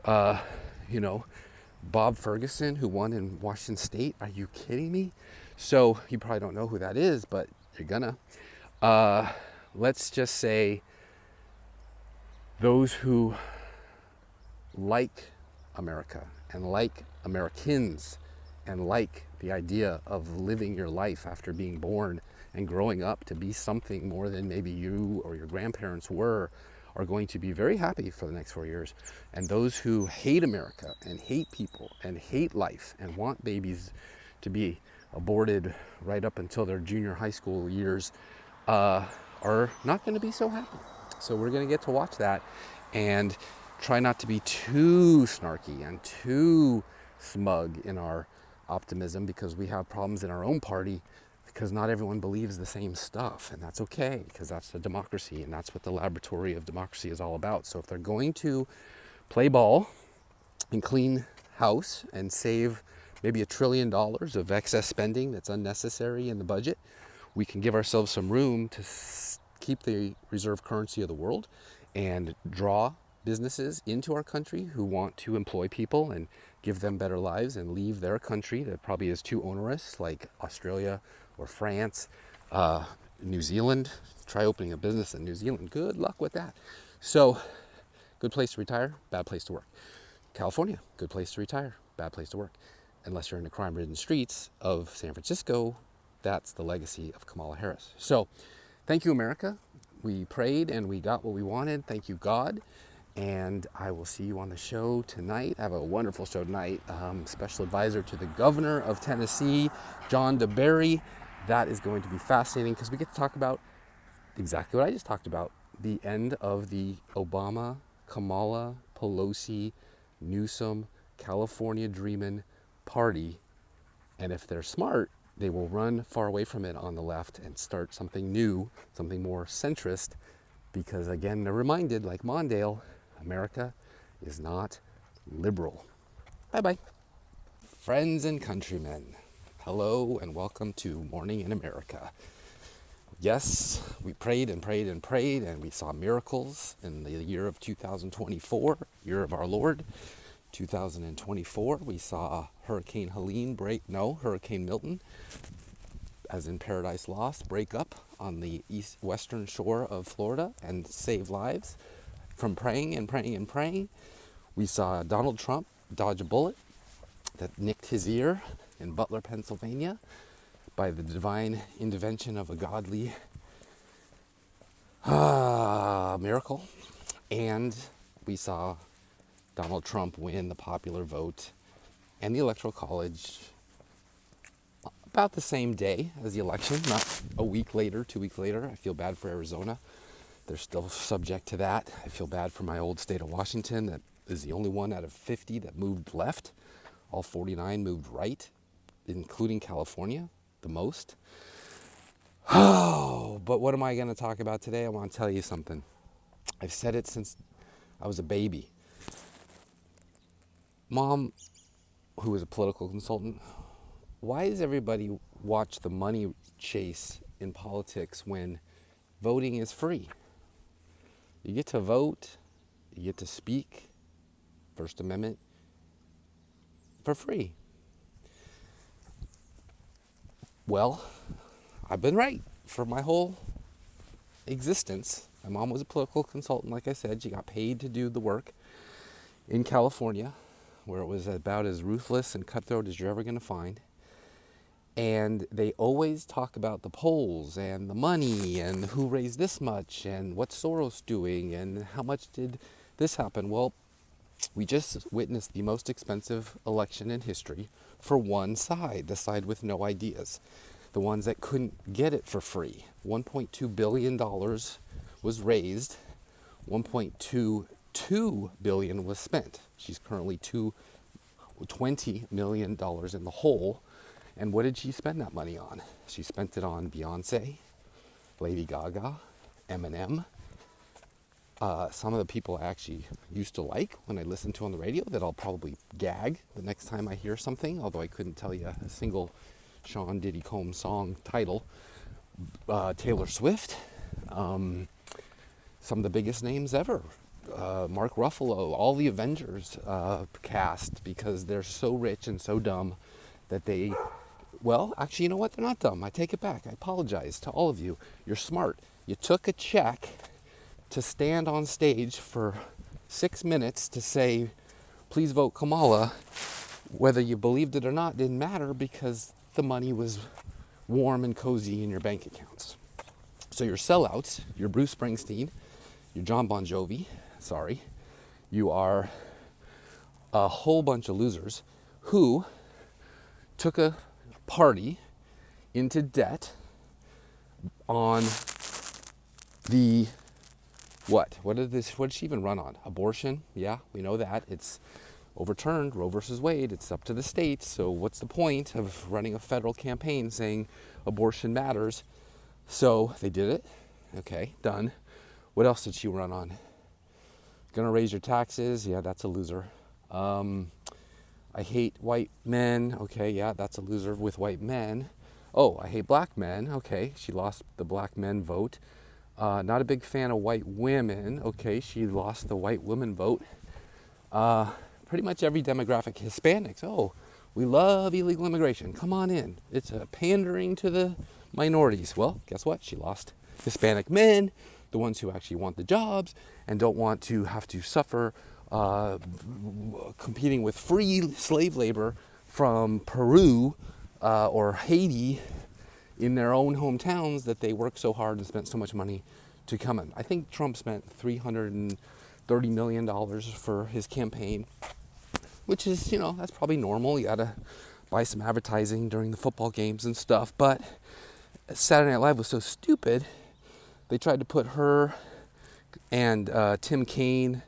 Bob Ferguson, who won in Washington State. Are you kidding me? So you probably don't know who that is, but you're gonna. Let's just say those who like America and like Americans and like the idea of living your life after being born and growing up to be something more than maybe you or your grandparents were, are going to be very happy for the next 4 years. And those who hate America and hate people and hate life and want babies to be aborted right up until their junior high school years are not going to be so happy. So we're going to get to watch that and try not to be too snarky and too smug in our optimism, because we have problems in our own party, because not everyone believes the same stuff, and that's okay, because that's the democracy, and that's what the laboratory of democracy is all about. So if they're going to play ball and clean house and save maybe $1 trillion of excess spending that's unnecessary in the budget, we can give ourselves some room to keep the reserve currency of the world and draw businesses into our country who want to employ people and give them better lives, and leave their country that probably is too onerous, like Australia or France, New Zealand. Try opening a business in New Zealand. Good luck with that. So, good place to retire, bad place to work. California, good place to retire, bad place to work. Unless you're in the crime-ridden streets of San Francisco, that's the legacy of Kamala Harris. So, thank you, America. We prayed and we got what we wanted. Thank you, God. And I will see you on the show tonight. I have a wonderful show tonight. Special advisor to the governor of Tennessee, John DeBerry. That is going to be fascinating, because we get to talk about exactly what I just talked about. The end of the Obama, Kamala, Pelosi, Newsom, California Dreamin' party. And if they're smart, they will run far away from it on the left and start something new, something more centrist. Because again, they're reminded, like Mondale, America is not liberal. Bye-bye. Friends and countrymen, hello and welcome to Morning in America. Yes, we prayed and prayed and prayed, and we saw miracles in the year of 2024, year of our Lord, 2024. We saw Hurricane Milton, as in Paradise Lost, break up on the western shore of Florida and save lives from praying and praying and praying. We saw Donald Trump dodge a bullet that nicked his ear in Butler, Pennsylvania, by the divine intervention of a godly miracle. And we saw Donald Trump win the popular vote and the Electoral College about the same day as the election, not a week later, 2 weeks later. I feel bad for Arizona. They're still subject to that. I feel bad for my old state of Washington, that is the only one out of 50 that moved left. All 49 moved right, including California, the most. Oh, but what am I going to talk about today? I want to tell you something. I've said it since I was a baby. Mom, who was a political consultant, why does everybody watch the money chase in politics when voting is free? You get to vote, you get to speak, First Amendment, for free. Well, I've been right for my whole existence. My mom was a political consultant, like I said. She got paid to do the work in California, where it was about as ruthless and cutthroat as you're ever going to find. And they always talk about the polls and the money and who raised this much and what's Soros doing and how much did this happen. Well, we just witnessed the most expensive election in history for one side, the side with no ideas, the ones that couldn't get it for free. $1.2 billion was raised. $1.2 $2 billion was spent. She's currently $20 million in the hole. And what did she spend that money on? She spent it on Beyonce, Lady Gaga, Eminem, some of the people I actually used to like when I listened to on the radio that I'll probably gag the next time I hear something, although I couldn't tell you a single Sean Diddy Combs song title. Taylor Swift, some of the biggest names ever. Mark Ruffalo, all the Avengers cast, because they're so rich and so dumb that they, well, actually, you know what? They're not dumb. I take it back. I apologize to all of you. You're smart. You took a check to stand on stage for 6 minutes to say, please vote Kamala. Whether you believed it or not didn't matter, because the money was warm and cozy in your bank accounts. So you're sellouts. You're Bruce Springsteen. You're John Bon Jovi. Sorry. You are a whole bunch of losers who took a party into debt on the what did she even run on? Abortion? Yeah, we know that. It's overturned, Roe versus Wade. It's up to the states. So what's the point of running a federal campaign saying abortion matters? So they did it. Okay, done. What else did she run on? Gonna raise your taxes? Yeah, that's a loser. I hate white men. Okay, yeah, that's a loser with white men. Oh, I hate black men. Okay, she lost the black men vote. Not a big fan of white women. Okay, she lost the white women vote. Pretty much every demographic. Hispanics. Oh, we love illegal immigration. Come on in. It's a pandering to the minorities. Well, guess what? She lost Hispanic men, the ones who actually want the jobs and don't want to have to suffer competing with free slave labor from Peru or Haiti in their own hometowns that they worked so hard and spent so much money to come in. I think Trump spent $330 million for his campaign, which is, you know, that's probably normal. You gotta buy some advertising during the football games and stuff. But Saturday Night Live was so stupid, they tried to put her and Tim Kaine,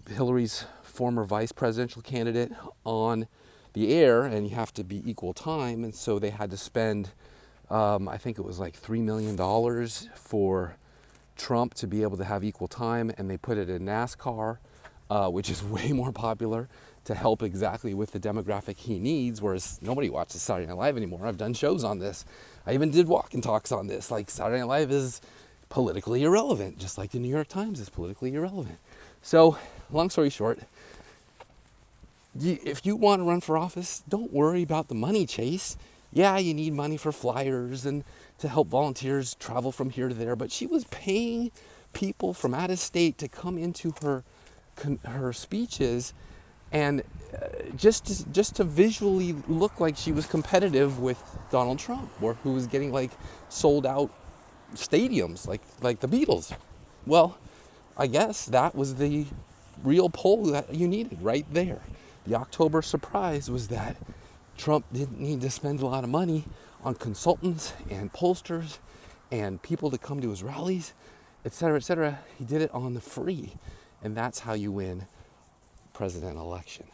Hillary's former vice presidential candidate, on the air, and you have to be equal time. And so they had to spend, I think it was like $3 million for Trump to be able to have equal time, and they put it in NASCAR, which is way more popular, to help exactly with the demographic he needs, whereas nobody watches Saturday Night Live anymore. I've done shows on this. I even did walk and talks on this. Like, Saturday Night Live is politically irrelevant, just like the New York Times is politically irrelevant. So, long story short, if you want to run for office, don't worry about the money chase. Yeah, you need money for flyers and to help volunteers travel from here to there, but she was paying people from out of state to come into her speeches, and just to visually look like she was competitive with Donald Trump, or who was getting like sold out stadiums like the Beatles. Well, I guess that was the real poll that you needed right there. The October surprise was that Trump didn't need to spend a lot of money on consultants and pollsters and people to come to his rallies, etc., etc. He did it on the free, and that's how you win president election.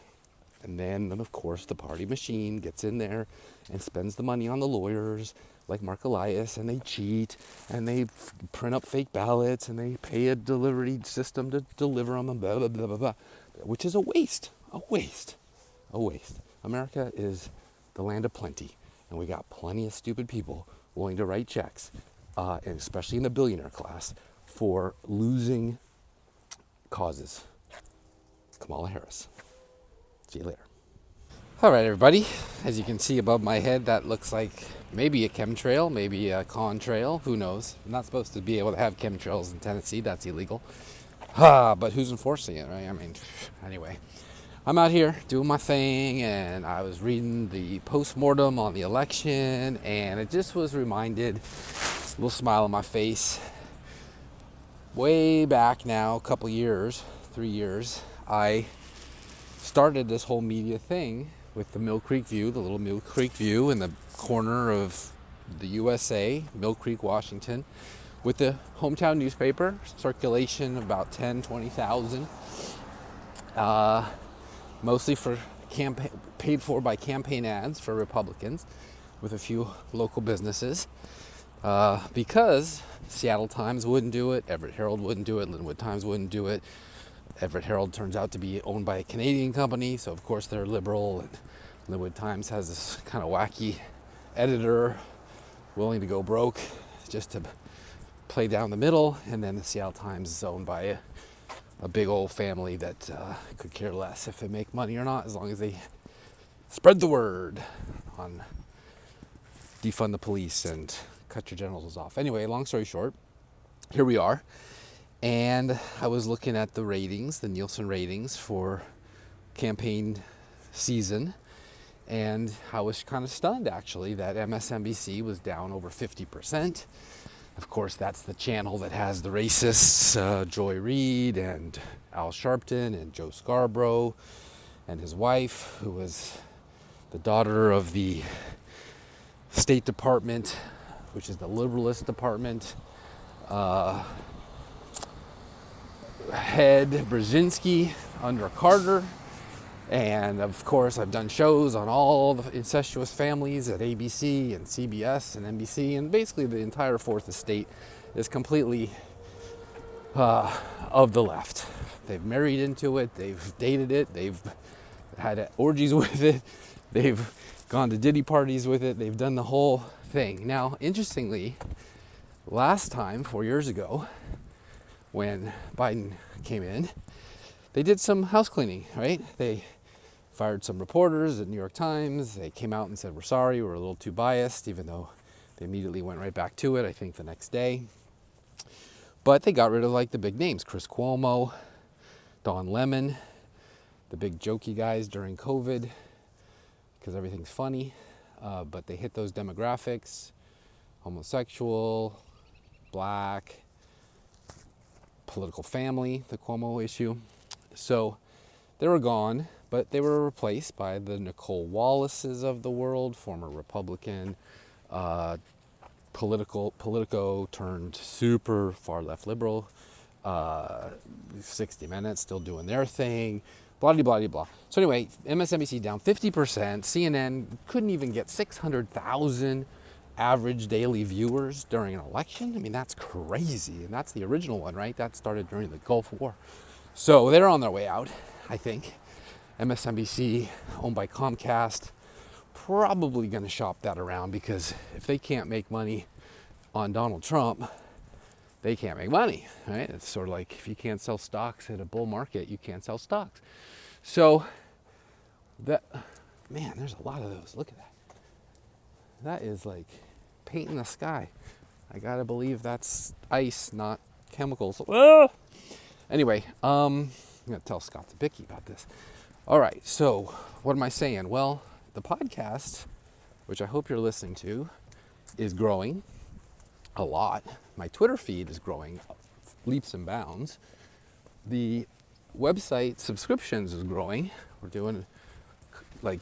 And then, of course, the party machine gets in there and spends the money on the lawyers like Mark Elias, and they cheat, and they print up fake ballots, and they pay a delivery system to deliver them, and blah, blah, blah, blah, blah, which is a waste. America is the land of plenty, and we got plenty of stupid people willing to write checks, and especially in the billionaire class, for losing causes. Kamala Harris. See you later. All right, everybody. As you can see above my head, that looks like maybe a chemtrail, maybe a contrail. Who knows? I'm not supposed to be able to have chemtrails in Tennessee. That's illegal. But who's enforcing it, right? I mean, anyway. I'm out here doing my thing, and I was reading the post-mortem on the election, and it just was reminded, a little smile on my face. Way back now, a couple years, 3 years, I started this whole media thing with the Mill Creek View, the little Mill Creek View in the corner of the USA, Mill Creek, Washington, with the hometown newspaper, circulation about 10, 20,000, mostly for campaign, paid for by campaign ads for Republicans, with a few local businesses, because Seattle Times wouldn't do it, Everett Herald wouldn't do it, Linwood Times wouldn't do it. Everett Herald turns out to be owned by a Canadian company, so of course they're liberal, and Linwood Times has this kind of wacky editor willing to go broke just to play down the middle, and then the Seattle Times is owned by a big old family that could care less if they make money or not, as long as they spread the word on defund the police and cut your genitals off. Anyway, long story short, here we are. And I was looking at the ratings, the Nielsen ratings for campaign season, and I was kind of stunned, actually, that MSNBC was down over 50%. Of course, that's the channel that has the racists, Joy Reid and Al Sharpton and Joe Scarborough and his wife, who was the daughter of the State Department, which is the liberalist department, head Brzezinski under Carter. And of course, I've done shows on all the incestuous families at ABC and CBS and NBC, and basically the entire fourth estate is completely of the left. They've married into it, they've dated it, they've had orgies with it, they've gone to Diddy parties with it, they've done the whole thing. Now, interestingly, last time, 4 years ago, when Biden came in, they did some house cleaning, right? They fired some reporters at New York Times. They came out and said, we're sorry, we're a little too biased, even though they immediately went right back to it, I think the next day. But they got rid of like the big names, Chris Cuomo, Don Lemon, the big jokey guys during COVID, because everything's funny. But they hit those demographics: homosexual, black, political family, the Cuomo issue. So they were gone, but they were replaced by the Nicole Wallaces of the world, former Republican, Politico turned super far left liberal, 60 Minutes still doing their thing, blah, blah, blah, blah. So anyway, MSNBC down 50%, CNN couldn't even get 600,000 average daily viewers during an election. I mean, that's crazy. And that's the original one, right? That started during the Gulf War. So they're on their way out, I think. MSNBC, owned by Comcast, probably going to shop that around, because if they can't make money on Donald Trump, they can't make money, right? It's sort of like if you can't sell stocks at a bull market, you can't sell stocks. So that, man, there's a lot of those. Look at that. That is like paint in the sky. I gotta believe that's ice, not chemicals. Anyway, I'm gonna tell Scott Zabicki about this. All right, so what am I saying? Well, the podcast, which I hope you're listening to, is growing a lot. My Twitter feed is growing leaps and bounds. The website subscriptions is growing. We're doing like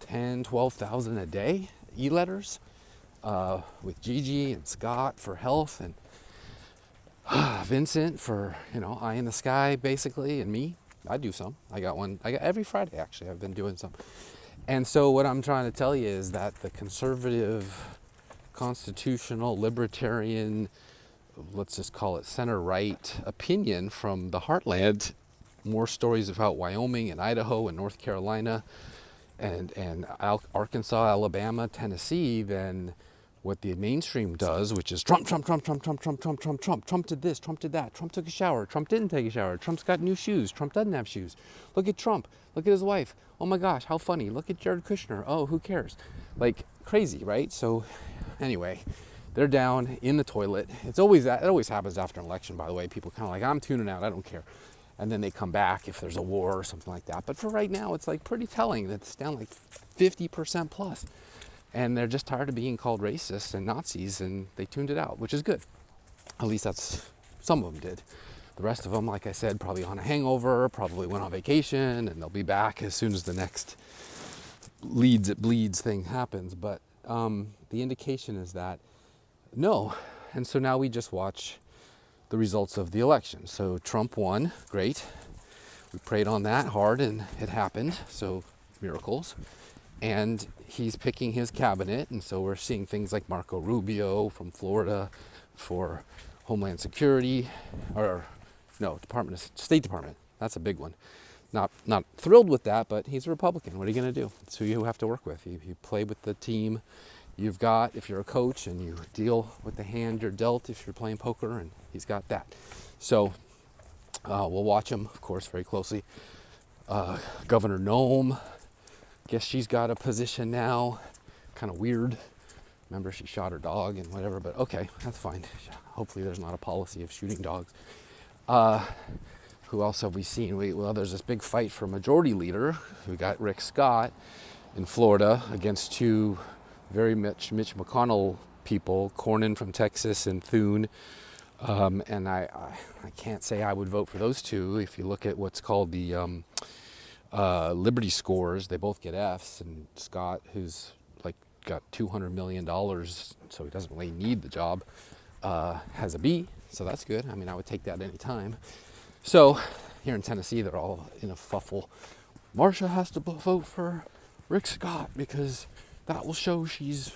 10, 12,000 a day e-letters with Gigi and Scott for health, and Vincent for, eye in the sky, basically, and me. I do some. I got every Friday, actually. I've been doing some. And so what I'm trying to tell you is that the conservative, constitutional, libertarian, let's just call it center-right opinion from the Heartland, more stories about Wyoming and Idaho and North Carolina and Arkansas, Alabama, Tennessee than what the mainstream does, which is Trump, Trump, Trump, Trump, Trump, Trump, Trump, Trump, Trump. Trump did this, Trump did that. Trump took a shower. Trump didn't take a shower. Trump's got new shoes. Trump doesn't have shoes. Look at Trump. Look at his wife. Oh my gosh, how funny. Look at Jared Kushner. Oh, who cares? Like crazy, right? So anyway, they're down in the toilet. It always happens after an election, by the way. People kind of like, I'm tuning out. I don't care. And then they come back if there's a war or something like that. But for right now, it's like pretty telling that it's down like 50% plus. And they're just tired of being called racists and Nazis, and they tuned it out, which is good. At least that's, some of them did. The rest of them, like I said, probably on a hangover, probably went on vacation, and they'll be back as soon as the next leads it bleeds thing happens. But the indication is that No. And so now we just watch the results of the election. So Trump won, great. We prayed on that hard and it happened, so miracles. And he's picking his cabinet, and so we're seeing things like Marco Rubio from Florida for Homeland Security, or no, State Department. That's a big one. Not thrilled with that, but he's a Republican. What are you going to do? It's who you have to work with. You play with the team you've got if you're a coach, and you deal with the hand you're dealt if you're playing poker, and he's got that. So we'll watch him, of course, very closely. Governor Nome, guess she's got a position now. Kind of weird. Remember, she shot her dog and whatever, but okay, that's fine. Hopefully there's not a policy of shooting dogs. Who else have we seen? Well, there's this big fight for majority leader. We got Rick Scott in Florida against two very Mitch McConnell people, Cornyn from Texas and Thune. And I can't say I would vote for those two. If you look at what's called the Liberty scores, they both get Fs. And Scott, who's like got $200 million, so he doesn't really need the job, has a B. So that's good. I mean, I would take that any time. So here in Tennessee, they're all in a fuffle. Marsha has to vote for Rick Scott because that will show she's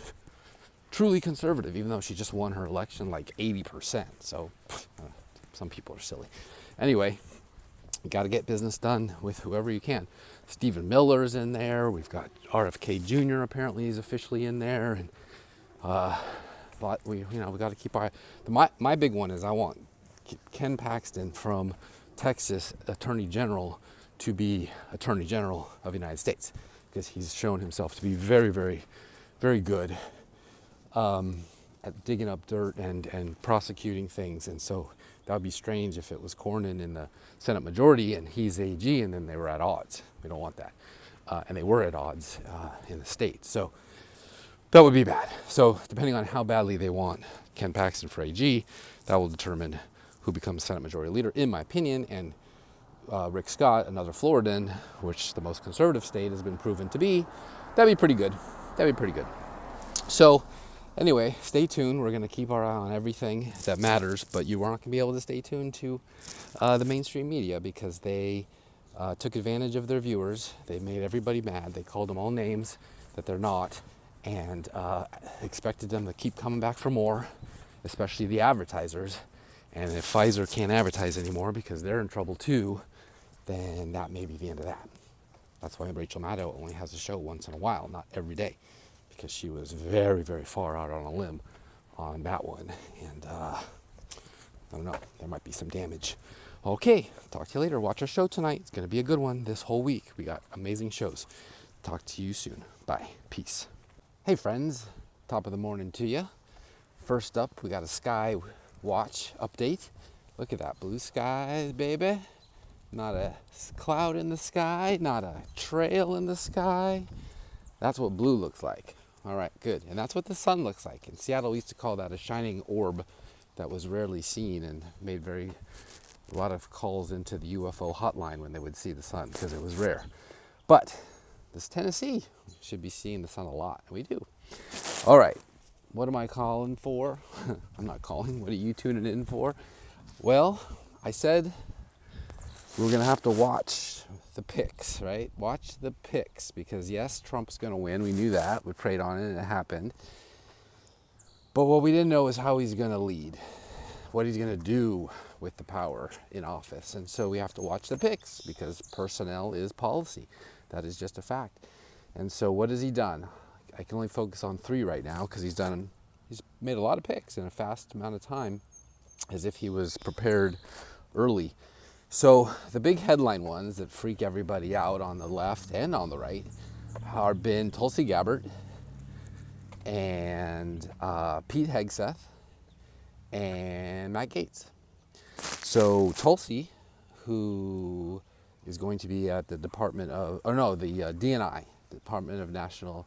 truly conservative, even though she just won her election like 80%. So some people are silly. Anyway, you got to get business done with whoever you can. Stephen Miller's in there. We've got RFK Jr. apparently is officially in there, and but we got to keep our. My big one is I want Ken Paxton from Texas Attorney General to be Attorney General of the United States, because he's shown himself to be very, very, very good at digging up dirt and prosecuting things. And so that would be strange if it was Cornyn in the Senate majority and he's AG and then they were at odds. We don't want that. And they were at odds in the state. So that would be bad. So depending on how badly they want Ken Paxton for AG, that will determine who becomes Senate Majority Leader, in my opinion. And Rick Scott, another Floridan, which the most conservative state has been proven to be, that'd be pretty good. That'd be pretty good. So anyway, stay tuned. We're going to keep our eye on everything that matters, but you aren't going to be able to stay tuned to the mainstream media because they took advantage of their viewers. They made everybody mad. They called them all names that they're not, and expected them to keep coming back for more, especially the advertisers. And if Pfizer can't advertise anymore because they're in trouble too, then that may be the end of that. That's why Rachel Maddow only has a show once in a while, not every day, because she was very, very far out on a limb on that one. And I don't know, there might be some damage. Okay, talk to you later. Watch our show tonight. It's going to be a good one this whole week. We got amazing shows. Talk to you soon. Bye. Peace. Hey friends, top of the morning to you. First up, we got a sky watch update. Look at that, blue skies, baby. Not a cloud in the sky, not a trail in the sky. That's what blue looks like. All right, good. And that's what the sun looks like. In Seattle, we used to call that a shining orb that was rarely seen, and made a lot of calls into the UFO hotline when they would see the sun because it was rare. But this Tennessee should be seeing the sun a lot, and we do. All right. What am I calling for? I'm not calling. What are you tuning in for? Well, I said we're going to have to watch the picks, right? Watch the picks, because yes, Trump's going to win. We knew that. We prayed on it and it happened. But what we didn't know is how he's going to lead, what he's going to do with the power in office. And so we have to watch the picks, because personnel is policy. That is just a fact. And so what has he done? I can only focus on 3 right now because he's made a lot of picks in a fast amount of time, as if he was prepared early. So the big headline ones that freak everybody out on the left and on the right have been Tulsi Gabbard and Pete Hegseth and Matt Gaetz. So Tulsi, who is going to be at the DNI, Department of National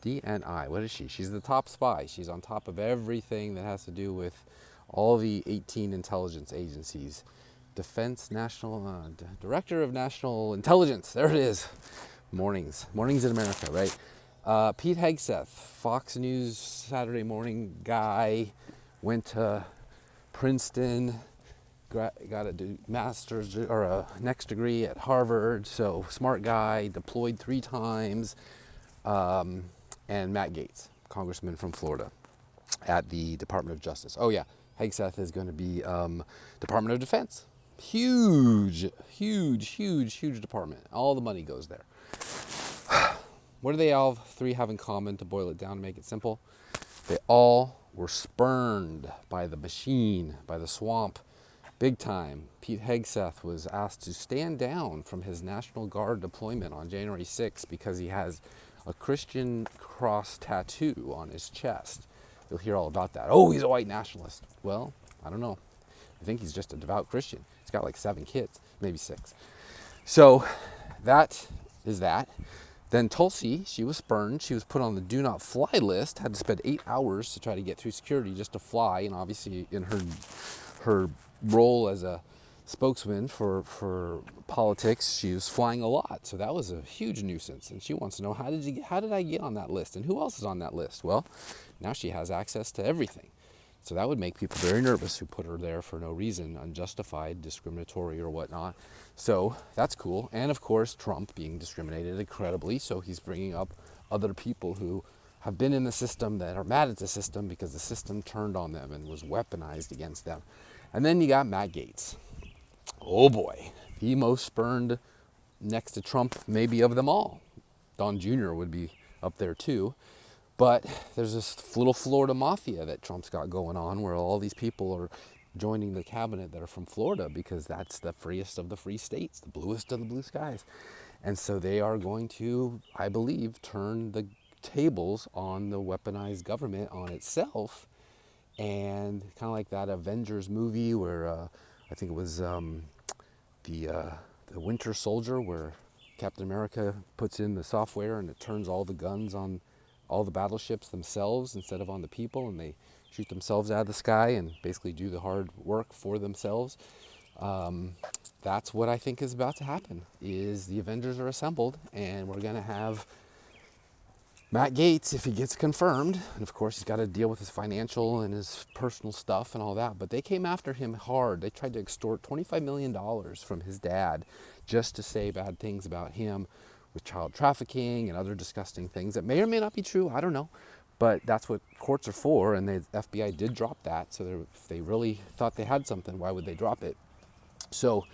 DNI, what is she? She's the top spy. She's on top of everything that has to do with all the 18 intelligence agencies. Defense National, Director of National Intelligence. There it is. Mornings in America, right? Pete Hegseth, Fox News Saturday morning guy, went to Princeton, got a master's or a next degree at Harvard, so smart guy, deployed 3 times, and Matt Gaetz, congressman from Florida at the Department of Justice. Oh yeah, Hegseth is going to be Department of Defense. Huge department. All the money goes there. What do they all 3 have in common, to boil it down and make it simple? They all were spurned by the machine, by the swamp, big time. Pete Hegseth was asked to stand down from his National Guard deployment on January 6th because he has a Christian cross tattoo on his chest. You'll hear all about that. Oh, he's a white nationalist. Well, I don't know. I think he's just a devout Christian. He's got like 7 kids, maybe 6. So that is that. Then Tulsi, she was spurned. She was put on the do not fly list, had to spend 8 hours to try to get through security just to fly. And obviously in her role as a spokesman for politics, she was flying a lot. So that was a huge nuisance. And she wants to know, how did I get on that list? And who else is on that list? Well, now she has access to everything. So that would make people very nervous who put her there for no reason, unjustified, discriminatory, or whatnot. So that's cool. And of course, Trump being discriminated incredibly. So he's bringing up other people who have been in the system that are mad at the system because the system turned on them and was weaponized against them. And then you got Matt Gaetz. Oh boy, the most spurned next to Trump, maybe of them all. Don Jr. would be up there too. But there's this little Florida mafia that Trump's got going on where all these people are joining the cabinet that are from Florida because that's the freest of the free states, the bluest of the blue skies. And so they are going to, I believe, turn the tables on the weaponized government on itself. And kind of like that Avengers movie where I think it was the Winter Soldier, where Captain America puts in the software and it turns all the guns on all the battleships themselves instead of on the people, and they shoot themselves out of the sky and basically do the hard work for themselves. That's what I think is about to happen, is the Avengers are assembled, and we're going to have Matt Gaetz, if he gets confirmed, and of course he's got to deal with his financial and his personal stuff and all that, but they came after him hard. They tried to extort $25 million from his dad just to say bad things about him, with child trafficking and other disgusting things that may or may not be true, I don't know. But that's what courts are for, and the FBI did drop that. So if they really thought they had something, why would they drop it? So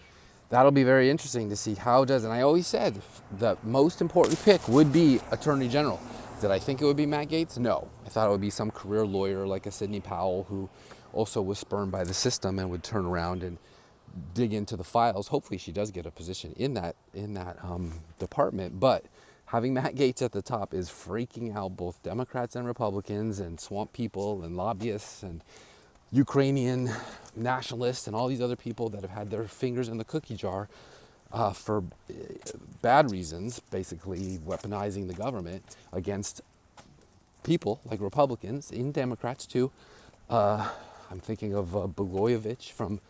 that'll be very interesting to see how it does. And I always said the most important pick would be Attorney General. Did I think it would be Matt Gaetz? No. I thought it would be some career lawyer like a Sidney Powell who also was spurned by the system and would turn around and dig into the files. Hopefully she does get a position in that department, but having Matt Gaetz at the top is freaking out both Democrats and Republicans and swamp people and lobbyists and Ukrainian nationalists and all these other people that have had their fingers in the cookie jar for bad reasons, basically weaponizing the government against people like Republicans and Democrats too. I'm thinking of Blagojevich from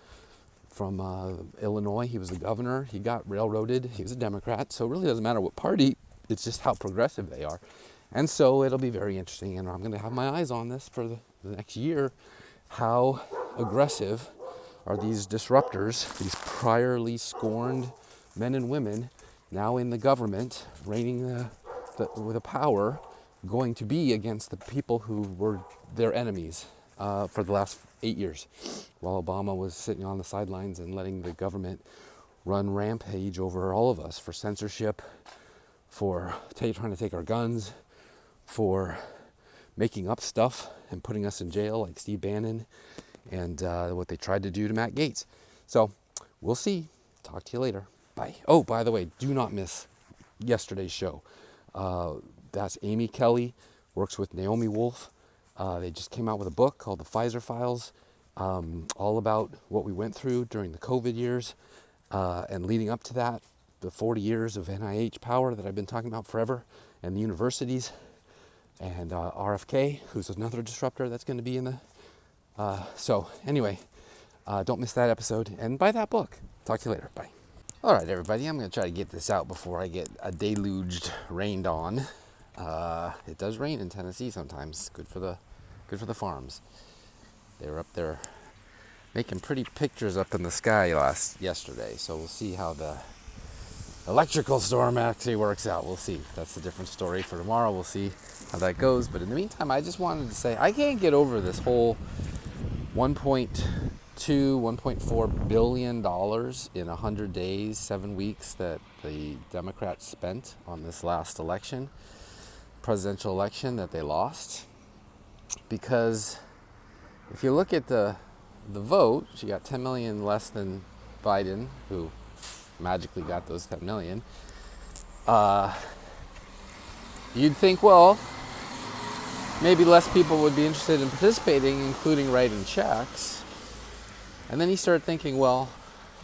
Illinois. He was the governor. He got railroaded. He was a Democrat. So it really doesn't matter what party. It's just how progressive they are. And so it'll be very interesting. And I'm going to have my eyes on this for the next year. How aggressive are these disruptors, these priorly scorned men and women now in the government, reigning the power, going to be against the people who were their enemies for the last 8 years, while Obama was sitting on the sidelines and letting the government run rampage over all of us for censorship, for trying to take our guns, for making up stuff and putting us in jail like Steve Bannon, and what they tried to do to Matt Gaetz. So we'll see. Talk to you later. Bye. Oh, by the way, do not miss yesterday's show. That's Amy Kelly, works with Naomi Wolf. They just came out with a book called The Pfizer Files, all about what we went through during the COVID years and leading up to that, the 40 years of NIH power that I've been talking about forever, and the universities, and RFK, who's another disruptor that's going to be in the... So anyway, don't miss that episode, and buy that book. Talk to you later. Bye. All right, everybody, I'm going to try to get this out before I get deluged, rained on. It does rain in Tennessee sometimes. Good for the farms. They were up there making pretty pictures up in the sky yesterday. So we'll see how the electrical storm actually works out. We'll see. That's a different story for tomorrow. We'll see how that goes. But in the meantime, I just wanted to say I can't get over this whole $1.4 billion in 100 days, 7 weeks that the Democrats spent on this last election, presidential election that they lost. Because if you look at the vote, she got 10 million less than Biden, who magically got those 10 million. You'd think, well, maybe less people would be interested in participating, including writing checks. And then you start thinking, well,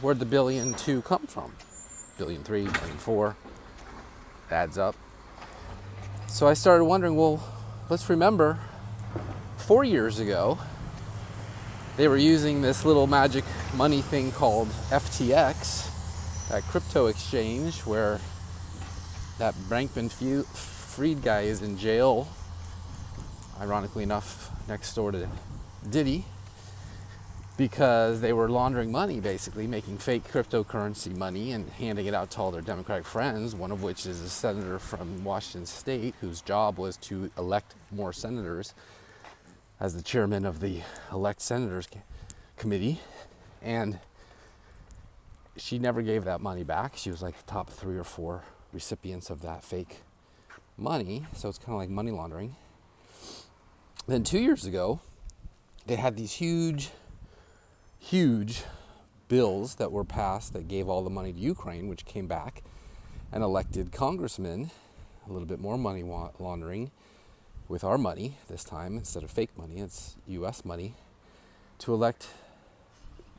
where'd the $1.2 billion come from? $1.3 billion, $1.4 billion, adds up. So I started wondering, well, let's remember 4 years ago, they were using this little magic money thing called FTX, that crypto exchange where that Bankman-Fried guy is in jail, ironically enough, next door to Diddy, because they were laundering money, basically, making fake cryptocurrency money and handing it out to all their Democratic friends, one of which is a senator from Washington State whose job was to elect more senators as the chairman of the Elect Senators Committee. And she never gave that money back. She was like the top 3 or 4 recipients of that fake money. So it's kind of like money laundering. Then 2 years ago, they had these huge bills that were passed that gave all the money to Ukraine, which came back and elected congressmen, a little bit more money laundering with our money this time. Instead of fake money, it's U.S. money, to elect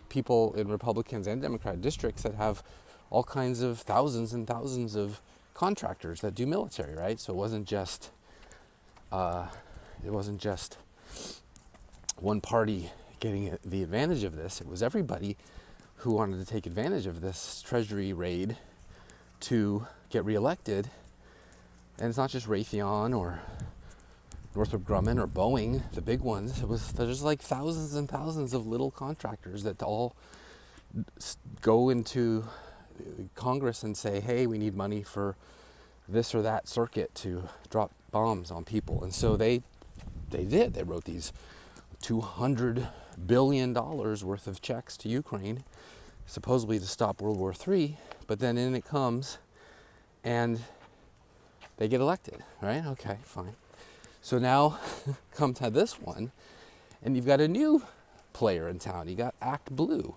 people in Republicans and Democrat districts that have all kinds of thousands and thousands of contractors that do military, right? So it wasn't just one party getting the advantage of this. It was everybody who wanted to take advantage of this Treasury raid to get reelected. And it's not just Raytheon or Northrop Grumman or Boeing, the big ones. There's like thousands and thousands of little contractors that all go into Congress and say, hey, we need money for this or that circuit to drop bombs on people. And so they did. They wrote these $200 billion worth of checks to Ukraine, supposedly to stop World War III. But then in it comes, and they get elected, right? Okay, fine. So now come to this one, and you've got a new player in town. You got Act Blue.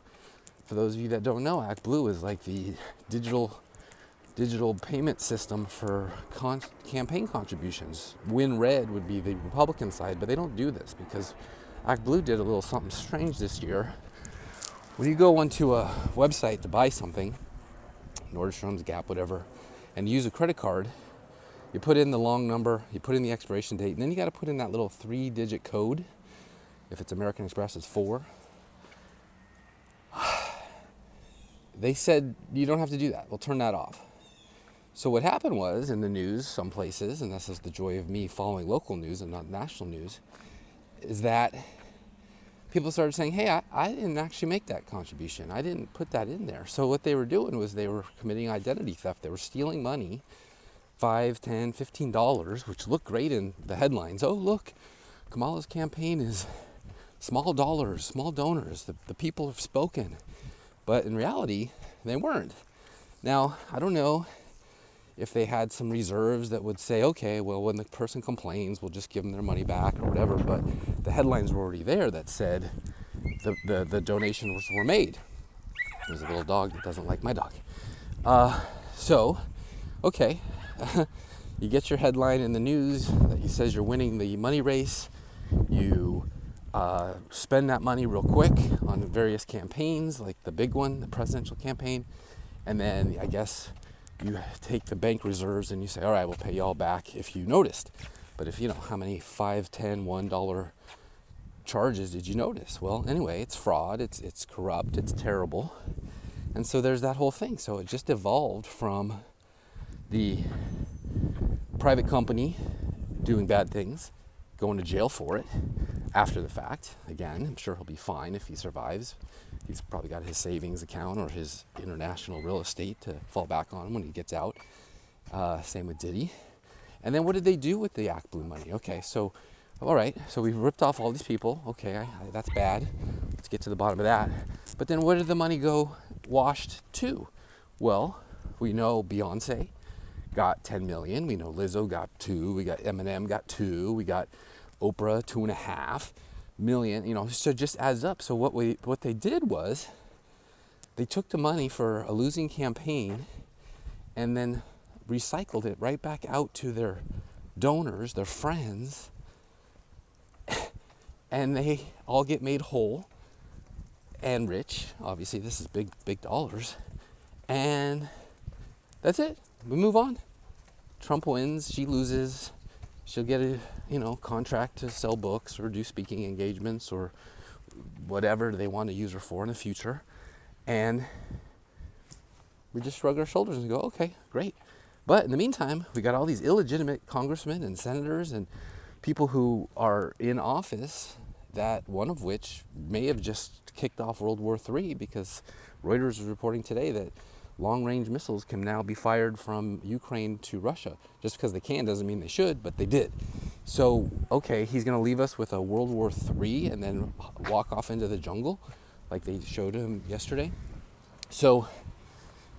For those of you that don't know, Act Blue is like the digital payment system for campaign contributions. Win Red would be the Republican side, but they don't do this because Act Blue did a little something strange this year. When you go onto a website to buy something, Nordstrom's, Gap, whatever, and use a credit card, you put in the long number, you put in the expiration date, and then you got to put in that little 3-digit code. If it's American Express, it's 4. They said you don't have to do that. We'll turn that off. So what happened was, in the news, some places, and this is the joy of me following local news and not national news, is that people started saying, hey, I didn't actually make that contribution. I didn't put that in there. So what they were doing was they were committing identity theft. They were stealing money, $5, $10, $15, which looked great in the headlines. Oh, look, Kamala's campaign is small dollars, small donors. The people have spoken. But in reality, they weren't. Now, I don't know if they had some reserves that would say, okay, well, when the person complains, we'll just give them their money back or whatever. But the headlines were already there that said the donations were made. There's a little dog that doesn't like my dog. So, okay, you get your headline in the news that says you're winning the money race. You spend that money real quick on various campaigns, like the big one, the presidential campaign. And then I guess you take the bank reserves and you say, all right, we'll pay you all back if you noticed. But if you know, how many $5, $10, $1 charges did you notice? Well, anyway, it's fraud, it's corrupt, it's terrible. And so there's that whole thing. So it just evolved from the private company doing bad things, going to jail for it after the fact. Again, I'm sure he'll be fine if he survives. He's probably got his savings account or his international real estate to fall back on when he gets out. Same with Diddy. And then what did they do with the Act Blue money? Okay, so, all right, so we've ripped off all these people. Okay, that's bad. Let's get to the bottom of that. But then where did the money go washed to? Well, we know Beyonce got 10 million. We know Lizzo got 2. We got Eminem got 2. We got Oprah 2.5 million. You know, so it just adds up. So what they did was they took the money for a losing campaign and then recycled it right back out to their donors, their friends, and they all get made whole and rich. Obviously, this is big dollars. And that's it. We move on. Trump wins, she loses. She'll get a, contract to sell books or do speaking engagements or whatever they want to use her for in the future. And we just shrug our shoulders and go, okay, great. But in the meantime, we got all these illegitimate congressmen and senators and people who are in office, that one of which may have just kicked off World War III, because Reuters is reporting today that long-range missiles can now be fired from Ukraine to Russia. Just because they can doesn't mean they should, but they did. So, okay, he's going to leave us with a World War III and then walk off into the jungle like they showed him yesterday. So,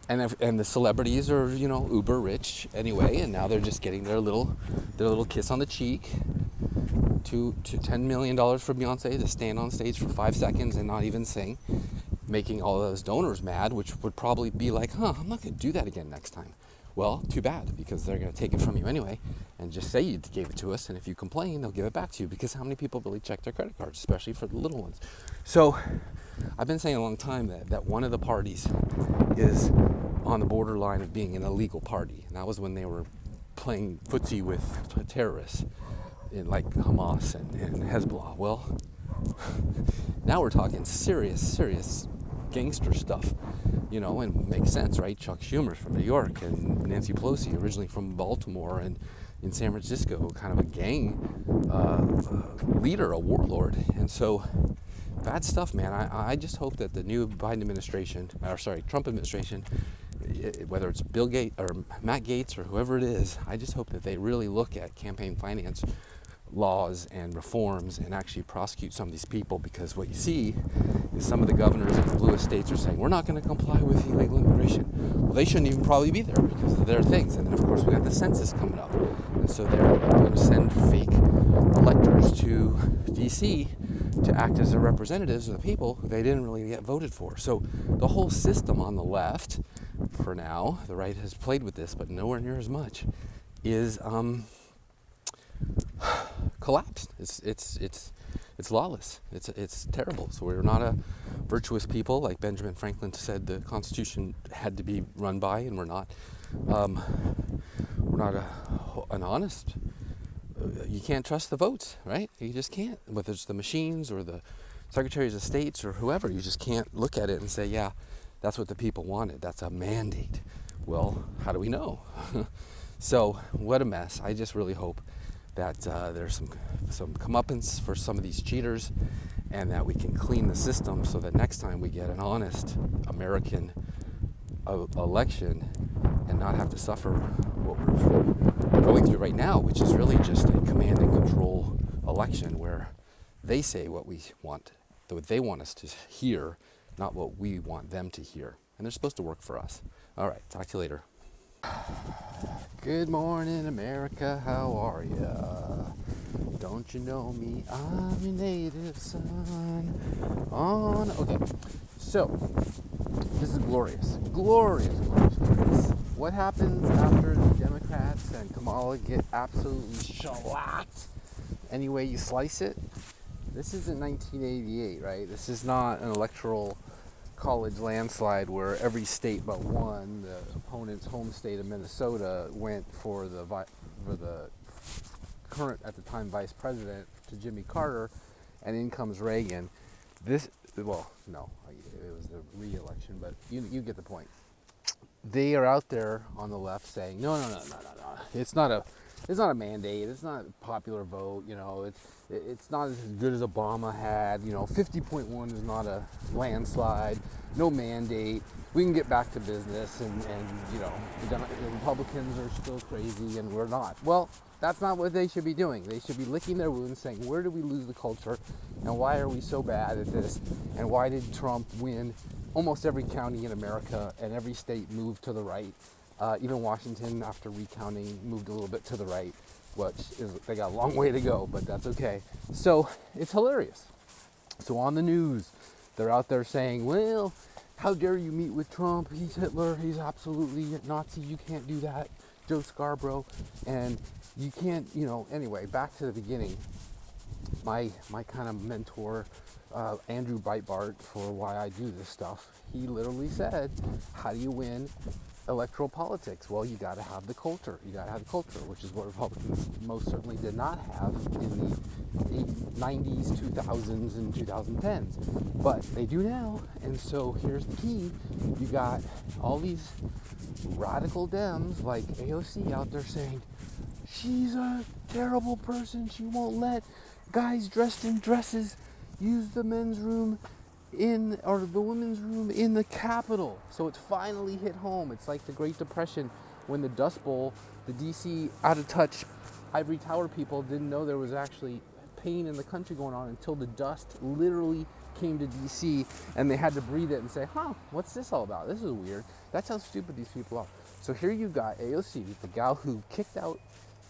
and the celebrities are, uber rich anyway, and now they're just getting their little kiss on the cheek to $10 million for Beyonce to stand on stage for 5 seconds and not even sing, making all those donors mad, which would probably be like, I'm not going to do that again next time. Well, too bad, because they're going to take it from you anyway and just say you gave it to us, and if you complain, they'll give it back to you, because how many people really check their credit cards, especially for the little ones? So I've been saying a long time that one of the parties is on the borderline of being an illegal party, and that was when they were playing footsie with terrorists in like Hamas and Hezbollah. Well, now we're talking serious gangster stuff, and it makes sense, right? Chuck Schumer's from New York, and Nancy Pelosi originally from Baltimore and in San Francisco, kind of a gang leader, a warlord. And so bad stuff, man. I just hope that the new Trump administration, whether it's Bill Gates or Matt Gates or whoever it is, I just hope that they really look at campaign finance laws and reforms and actually prosecute some of these people, because what you see is some of the governors of the bluest states are saying, we're not going to comply with illegal immigration. Well, they shouldn't even probably be there because of their things. And then, of course, we got the census coming up. And so they're going to send fake electors to D.C. to act as their representatives of the people who they didn't really get voted for. So the whole system on the left, for now, the right has played with this, but nowhere near as much, is collapsed. It's lawless. It's terrible. So we're not a virtuous people, like Benjamin Franklin said the Constitution had to be run by, and we're not an honest. You can't trust the votes, right? You just can't. Whether it's the machines or the secretaries of states or whoever, you just can't look at it and say, yeah, that's what the people wanted. That's a mandate. Well, how do we know? So what a mess. I just really hope that there's some comeuppance for some of these cheaters, and that we can clean the system so that next time we get an honest American election and not have to suffer what we're going through right now, which is really just a command and control election where they say what we want, what they want us to hear, not what we want them to hear. And they're supposed to work for us. All right, talk to you later. Good morning, America, how are ya? Don't you know me? I'm your native son. Okay, so this is glorious. What happens after the Democrats and Kamala get absolutely shellacked any way you slice it? This isn't 1988, right? This is not an electoral college landslide where every state but one, the opponent's home state of Minnesota, went for the current at the time vice president, to Jimmy Carter, and in comes Reagan. It was the re-election, but you get the point. They are out there on the left saying, no, it's not It's not a mandate. It's not a popular vote. It's not as good as Obama had. 50.1 is not a landslide. No mandate. We can get back to business, and the Republicans are still crazy, and we're not. Well, that's not what they should be doing. They should be licking their wounds, saying, where did we lose the culture, and why are we so bad at this, and why did Trump win almost every county in America, and every state moved to the right? Even Washington, after recounting, moved a little bit to the right, which is, they got a long way to go, but that's okay. So it's hilarious. So on the news, they're out there saying, well, how dare you meet with Trump? He's Hitler. He's absolutely a Nazi. You can't do that, Joe Scarborough. And you can't, anyway, back to the beginning. My kind of mentor, Andrew Breitbart, for why I do this stuff, he literally said, how do you win electoral politics? Well, you got to have the culture. You got to have the culture, which is what Republicans most certainly did not have in the 90s, 2000s, and 2010s. But they do now. And so here's the key. You got all these radical Dems like AOC out there saying, she's a terrible person. She won't let guys dressed in dresses use the men's room or the women's room in the Capitol. So it's finally hit home. It's like the Great Depression when the Dust Bowl, the DC out of touch ivory tower people didn't know there was actually pain in the country going on until the dust literally came to DC and they had to breathe it and say, what's this all about? This is weird. That's how stupid these people are. So here you got AOC, the gal who kicked out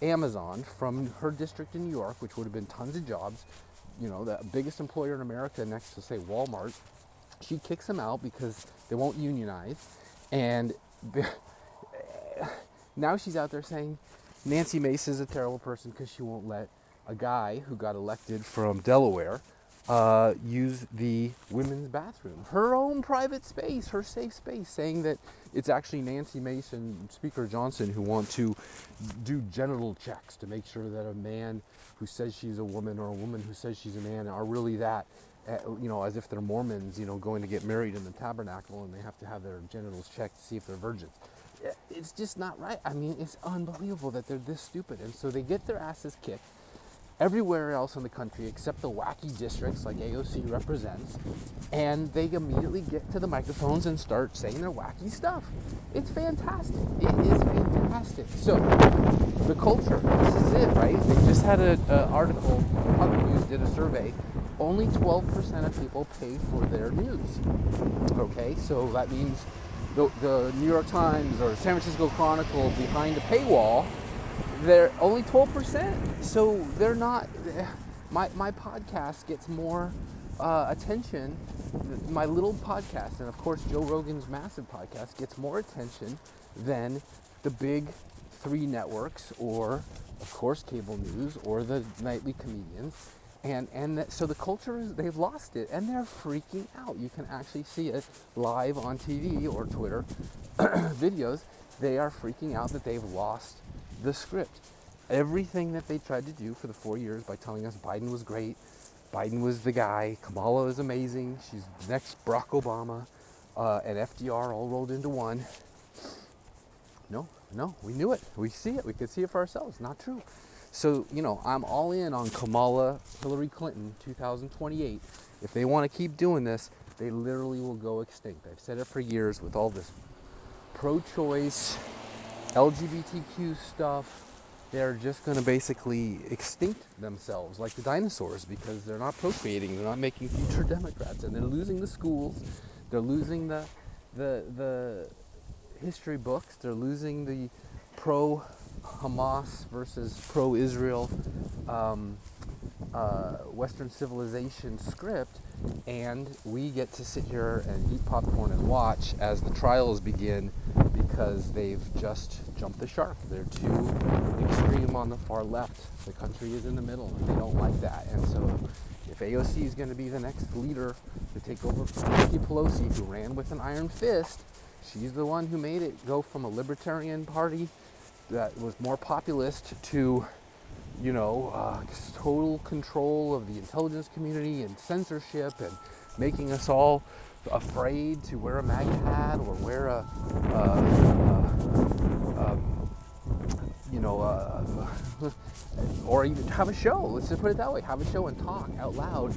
Amazon from her district in New York, which would have been tons of jobs, the biggest employer in America next to, say, Walmart. She kicks them out because they won't unionize. And now she's out there saying Nancy Mace is a terrible person because she won't let a guy who got elected from Delaware use the women's bathroom, her own private space, her safe space, saying that it's actually Nancy Mace and Speaker Johnson who want to do genital checks to make sure that a man who says she's a woman or a woman who says she's a man are really that, as if they're Mormons, going to get married in the tabernacle and they have to have their genitals checked to see if they're virgins. It's just not right. I mean, it's unbelievable that they're this stupid. And so they get their asses kicked everywhere else in the country except the wacky districts like AOC represents, and they immediately get to the microphones and start saying their wacky stuff. It's fantastic. It is fantastic. So the culture, this is it, right? They just had an article, Public News did a survey. Only 12% of people pay for their news. Okay, so that means the New York Times or San Francisco Chronicle behind a paywall, they're only 12%. So they're not, my podcast gets more attention. My little podcast, and of course Joe Rogan's massive podcast, gets more attention than the big 3 networks, or of course cable news, or the nightly comedians. So the culture is, they've lost it, and they're freaking out. You can actually see it live on TV or Twitter videos. They are freaking out that they've lost the script. Everything that they tried to do for the 4 years by telling us Biden was great, Biden was the guy, Kamala is amazing, she's the next Barack Obama, and FDR all rolled into one. No, we knew it. We see it. We could see it for ourselves. Not true. So, I'm all in on Kamala, Hillary Clinton, 2028. If they want to keep doing this, they literally will go extinct. I've said it for years with all this pro-choice, LGBTQ stuff. They're just going to basically extinct themselves like the dinosaurs because they're not procreating. They're not making future Democrats, and they're losing the schools. They're losing the history books. They're losing the pro-Hamas versus pro-Israel Western civilization script, and we get to sit here and eat popcorn and watch as the trials begin because they've just jumped the shark. They're too extreme on the far left. The country is in the middle, and they don't like that. And so if AOC is going to be the next leader to take over from Nancy Pelosi, who ran with an iron fist, she's the one who made it go from a libertarian party that was more populist to, total control of the intelligence community and censorship and making us all afraid to wear a MAGA hat or wear or even have a show. Let's just put it that way. Have a show and talk out loud.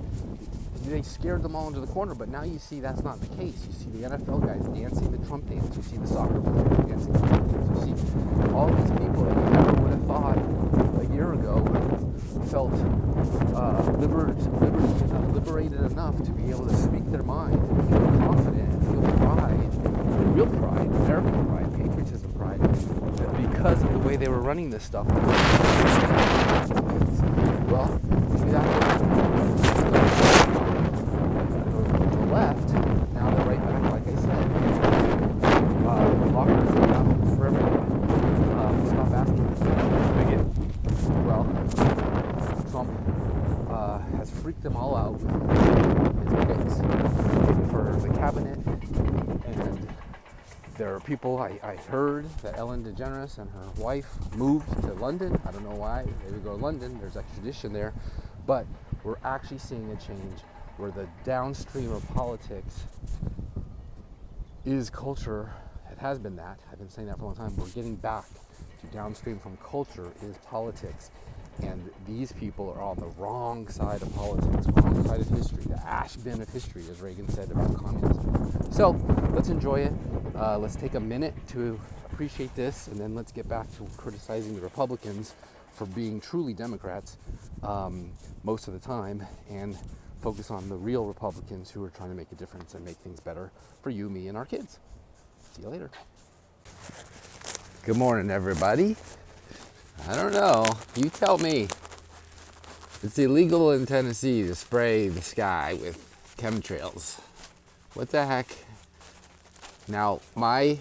They scared them all into the corner, but now you see that's not the case. You see the NFL guys dancing the Trump dance. You see the soccer players dancing the Trump dance. You see all these people that you never would have thought a year ago felt liberated enough to be able to speak their mind, and feel confident, and feel pride, real pride, American pride, patriotism pride, because of the way they were running this stuff. Well, maybe that's to the left. Now they're right back, like I said. Lockers are out for everyone. Stop asking. Bigot. Well, Trump has freaked them all out with his picks for the cabinet, and there are people, I heard that Ellen DeGeneres and her wife moved to London. I don't know why they would go to London. There's extradition there. But we're actually seeing a change where the downstream of politics is culture. It has been that. I've been saying that for a long time. We're getting back to downstream from culture is politics. And these people are on the wrong side of politics, wrong side of history, the ash bin of history, as Reagan said about communism. So let's enjoy it. Let's take a minute to appreciate this, and then let's get back to criticizing the Republicans for being truly Democrats most of the time, and focus on the real Republicans who are trying to make a difference and make things better for you, me, and our kids. See you later. Good morning, everybody. I don't know. You tell me. It's illegal in Tennessee to spray the sky with chemtrails. What the heck? Now, my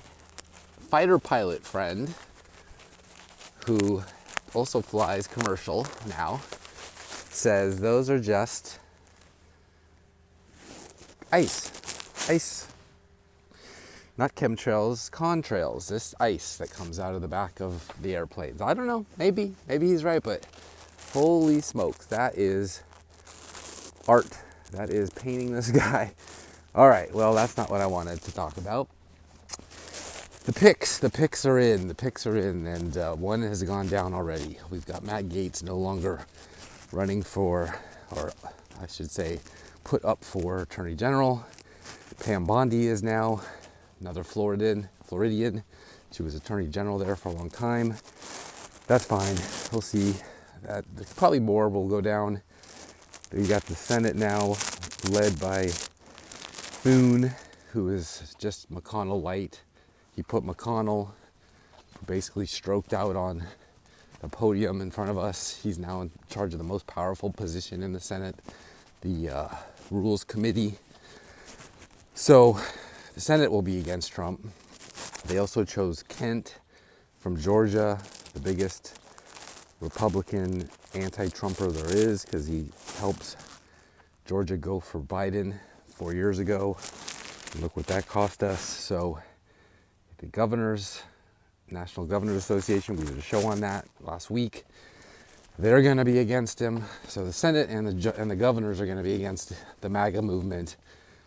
fighter pilot friend, who also flies commercial now, says those are just ice. Not chemtrails, contrails, this ice that comes out of the back of the airplanes. I don't know, maybe he's right, but holy smokes, that is art. That is painting the sky. All right, well, that's not what I wanted to talk about. The picks are in, and one has gone down already. We've got Matt Gaetz no longer running for, or I should say, put up for Attorney General. Pam Bondi is now another Floridian. She was Attorney General there for a long time. That's fine. We'll see. There's probably more will go down. We got the Senate now, led by Boone, who is just McConnell light. He put McConnell, basically stroked out on the podium in front of us. He's now in charge of the most powerful position in the Senate, the Rules Committee. So the Senate will be against Trump. They also chose Kent from Georgia, the biggest Republican anti-Trumper there is, because he helps Georgia go for Biden 4 years ago. And look what that cost us. So the governors, National Governors Association, we did a show on that last week. They're going to be against him. So the Senate and the governors are going to be against the MAGA movement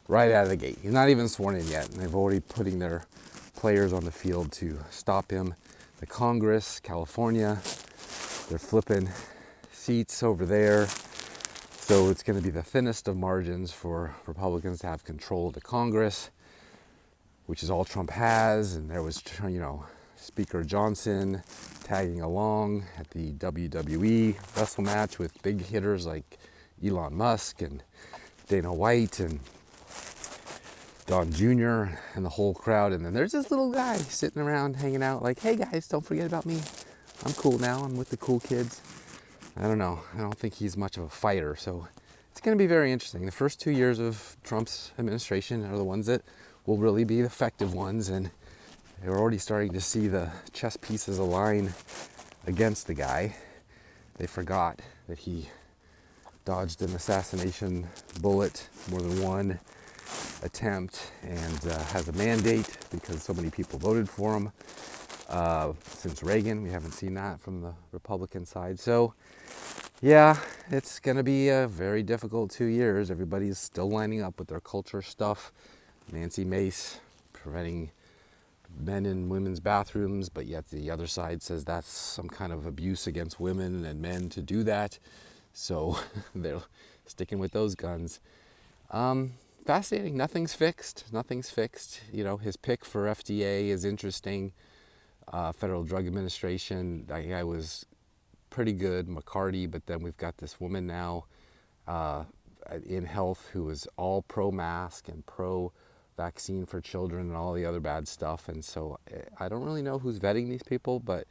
right out of the gate. He's not even sworn in yet, and they've already putting their players on the field to stop him. The Congress, California, they're flipping seats over there. So it's going to be the thinnest of margins for Republicans to have control of the Congress, which is all Trump has. And there was, Speaker Johnson tagging along at the WWE wrestle match with big hitters like Elon Musk and Dana White and Don Jr. and the whole crowd. And then there's this little guy sitting around hanging out like, hey guys, don't forget about me. I'm cool now. I'm with the cool kids. I don't know. I don't think he's much of a fighter. So it's going to be very interesting. The first 2 years of Trump's administration are the ones that will really be the effective ones. And they're already starting to see the chess pieces align against the guy. They forgot that he dodged an assassination bullet, more than one attempt, and has a mandate because so many people voted for him. Since Reagan, we haven't seen that from the Republican side. So, yeah, it's going to be a very difficult 2 years. Everybody's still lining up with their culture stuff. Nancy Mace preventing men in women's bathrooms, but yet the other side says that's some kind of abuse against women and men to do that. So they're sticking with those guns. Fascinating. Nothing's fixed. You know, his pick for FDA is interesting. Federal Drug Administration, that guy was pretty good, McCarty, but then we've got this woman now in health who is all pro-mask and pro-vaccine for children and all the other bad stuff. And so I don't really know who's vetting these people, but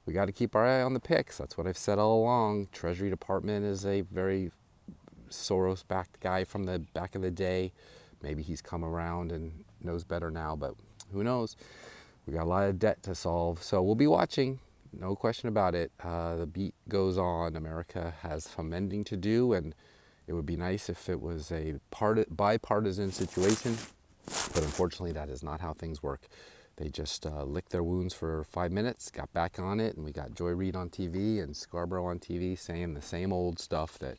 we got to keep our eye on the picks. That's what I've said all along. Treasury Department is a very Soros-backed guy from the back of the day. Maybe he's come around and knows better now, but who knows? We got a lot of debt to solve, so we'll be watching. No question about it. The beat goes on. America has some mending to do, and it would be nice if it was a bipartisan situation, but unfortunately that is not how things work. They just licked their wounds for 5 minutes, got back on it, and we got Joy Reid on TV and Scarborough on TV saying the same old stuff, that